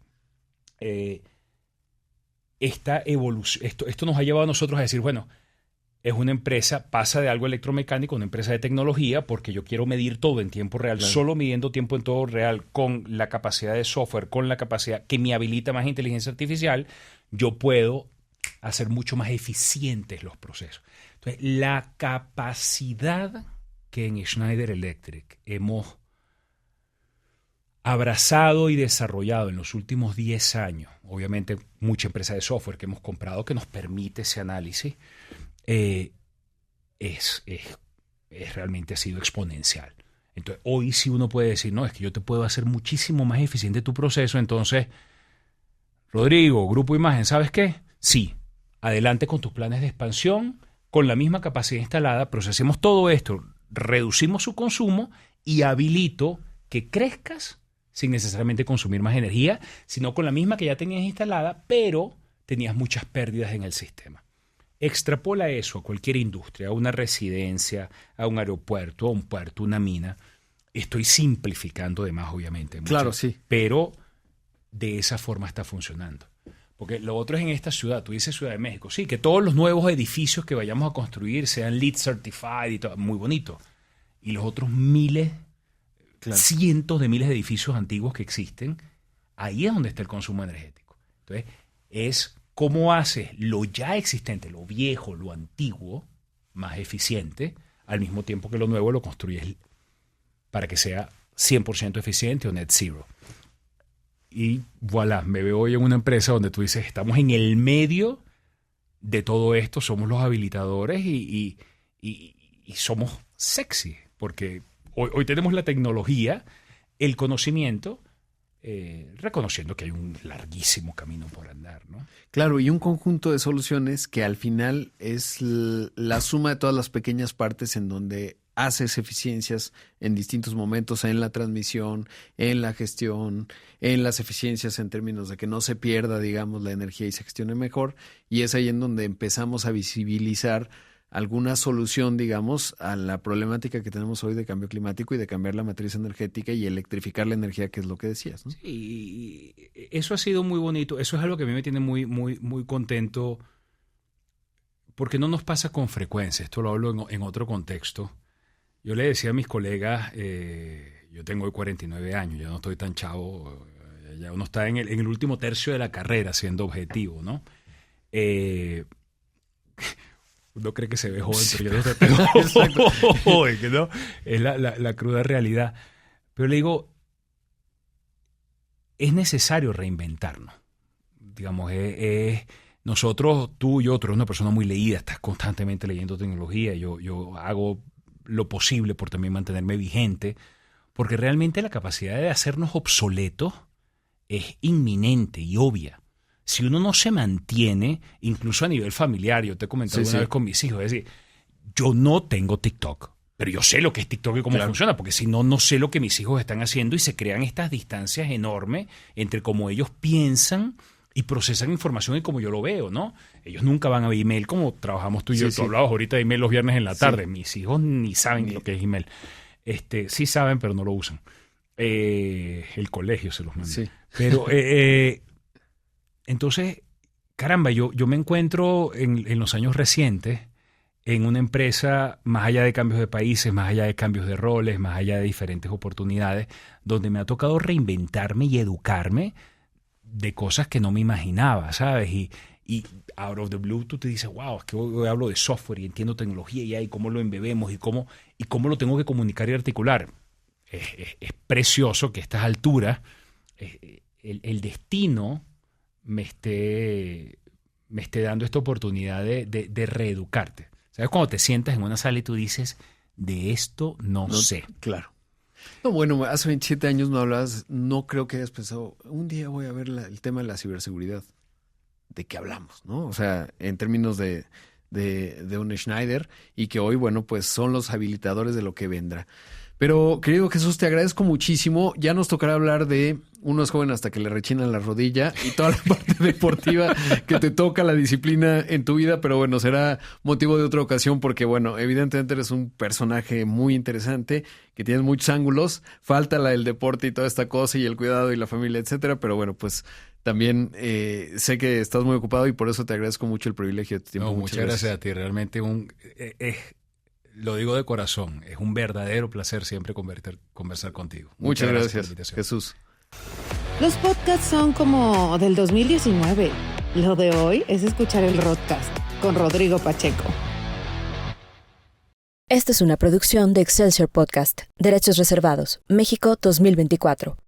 Esta evolución, esto nos ha llevado a nosotros a decir, bueno, es una empresa, pasa de algo electromecánico a una empresa de tecnología, porque yo quiero medir todo en tiempo real, solo midiendo tiempo en todo real con la capacidad de software, con la capacidad que me habilita más inteligencia artificial, yo puedo hacer mucho más eficientes los procesos. Entonces, la capacidad que en Schneider Electric hemos abrazado y desarrollado en los últimos 10 años, obviamente mucha empresa de software que hemos comprado que nos permite ese análisis, realmente ha sido exponencial. Entonces, hoy sí uno puede decir, no, es que yo te puedo hacer muchísimo más eficiente tu proceso. Entonces, Rodrigo, Grupo Imagen, ¿sabes qué? Sí, adelante con tus planes de expansión, con la misma capacidad instalada, procesemos todo esto, reducimos su consumo y habilito que crezcas sin necesariamente consumir más energía, sino con la misma que ya tenías instalada, pero tenías muchas pérdidas en el sistema. Extrapola eso a cualquier industria, a una residencia, a un aeropuerto, a un puerto, una mina. Estoy simplificando de más, obviamente. Claro, sí. Pero de esa forma está funcionando. Porque lo otro es en esta ciudad, tú dices Ciudad de México, sí, que todos los nuevos edificios que vayamos a construir sean LEED Certified y todo, muy bonito. Y los otros miles, cientos de miles de edificios antiguos que existen, ahí es donde está el consumo energético. Entonces, es cómo haces lo ya existente, lo viejo, lo antiguo, más eficiente, al mismo tiempo que lo nuevo lo construyes para que sea 100% eficiente o net zero. y voilà, me veo hoy en una empresa donde tú dices, estamos en el medio de todo esto, somos los habilitadores y somos sexy, porque hoy tenemos la tecnología, el conocimiento, reconociendo que hay un larguísimo camino por andar, ¿no? Claro, y un conjunto de soluciones que al final es la suma de todas las pequeñas partes en donde haces eficiencias en distintos momentos, en la transmisión, en la gestión, en las eficiencias en términos de que no se pierda, digamos, la energía y se gestione mejor. Y es ahí en donde empezamos a visibilizar alguna solución, digamos, a la problemática que tenemos hoy de cambio climático y de cambiar la matriz energética y electrificar la energía, que es lo que decías, ¿no? Sí, eso ha sido muy bonito. Eso es algo que a mí me tiene muy, muy, muy contento, porque no nos pasa con frecuencia. Esto lo hablo en otro contexto. Yo le decía a mis colegas, yo tengo hoy 49 años, ya no estoy tan chavo, ya uno está en el último tercio de la carrera siendo objetivo, ¿no? Uno cree que se ve joven, pero yo no estoy joven, ¿no? Es la cruda realidad. Pero le digo, es necesario reinventarnos. Digamos, nosotros, tú y otros, una persona muy leída, estás constantemente leyendo tecnología, yo hago lo posible por también mantenerme vigente, porque realmente la capacidad de hacernos obsoletos es inminente y obvia. Si uno no se mantiene, incluso a nivel familiar, yo te he comentado una vez con mis hijos, es decir, yo no tengo TikTok, pero yo sé lo que es TikTok y cómo funciona, porque si no, no sé lo que mis hijos están haciendo y se crean estas distancias enormes entre cómo ellos piensan y procesan información y como yo lo veo, ¿no? Ellos nunca van a ver email como trabajamos tú y yo. Tú hablabas ahorita de email los viernes en la tarde. Mis hijos ni saben lo que es email. Sí saben, pero no lo usan. El colegio se los manda. Sí. Pero, entonces, caramba, yo me encuentro en los años recientes en una empresa, más allá de cambios de países, más allá de cambios de roles, más allá de diferentes oportunidades, donde me ha tocado reinventarme y educarme de cosas que no me imaginaba, ¿sabes? Y out of the blue tú te dices, wow, es que hoy hablo de software y entiendo tecnología y cómo lo embebemos y cómo lo tengo que comunicar y articular. Es precioso que a estas alturas el destino me esté dando esta oportunidad de reeducarte. ¿Sabes? Cuando te sientas en una sala y tú dices, de esto no sé. Claro. No, bueno, hace 27 años no hablabas, no creo que hayas pensado, un día voy a ver el tema de la ciberseguridad. ¿De qué hablamos, no? O sea, en términos de un Schneider, y que hoy, bueno, pues son los habilitadores de lo que vendrá. Pero, querido Jesús, te agradezco muchísimo. Ya nos tocará hablar de uno es joven hasta que le rechinan la rodilla y toda la parte deportiva que te toca, la disciplina en tu vida, pero bueno, será motivo de otra ocasión porque, bueno, evidentemente eres un personaje muy interesante, que tienes muchos ángulos, falta el deporte y toda esta cosa y el cuidado y la familia, etcétera, pero bueno, pues también sé que estás muy ocupado y por eso te agradezco mucho el privilegio de tu tiempo. No, muchas gracias a ti, realmente lo digo de corazón, es un verdadero placer siempre conversar contigo. Muchas gracias, Jesús. Los podcasts son como del 2019. Lo de hoy es escuchar el Rodcast con Rodrigo Pacheco. Esta es una producción de Excelsior Podcast. Derechos reservados. México 2024.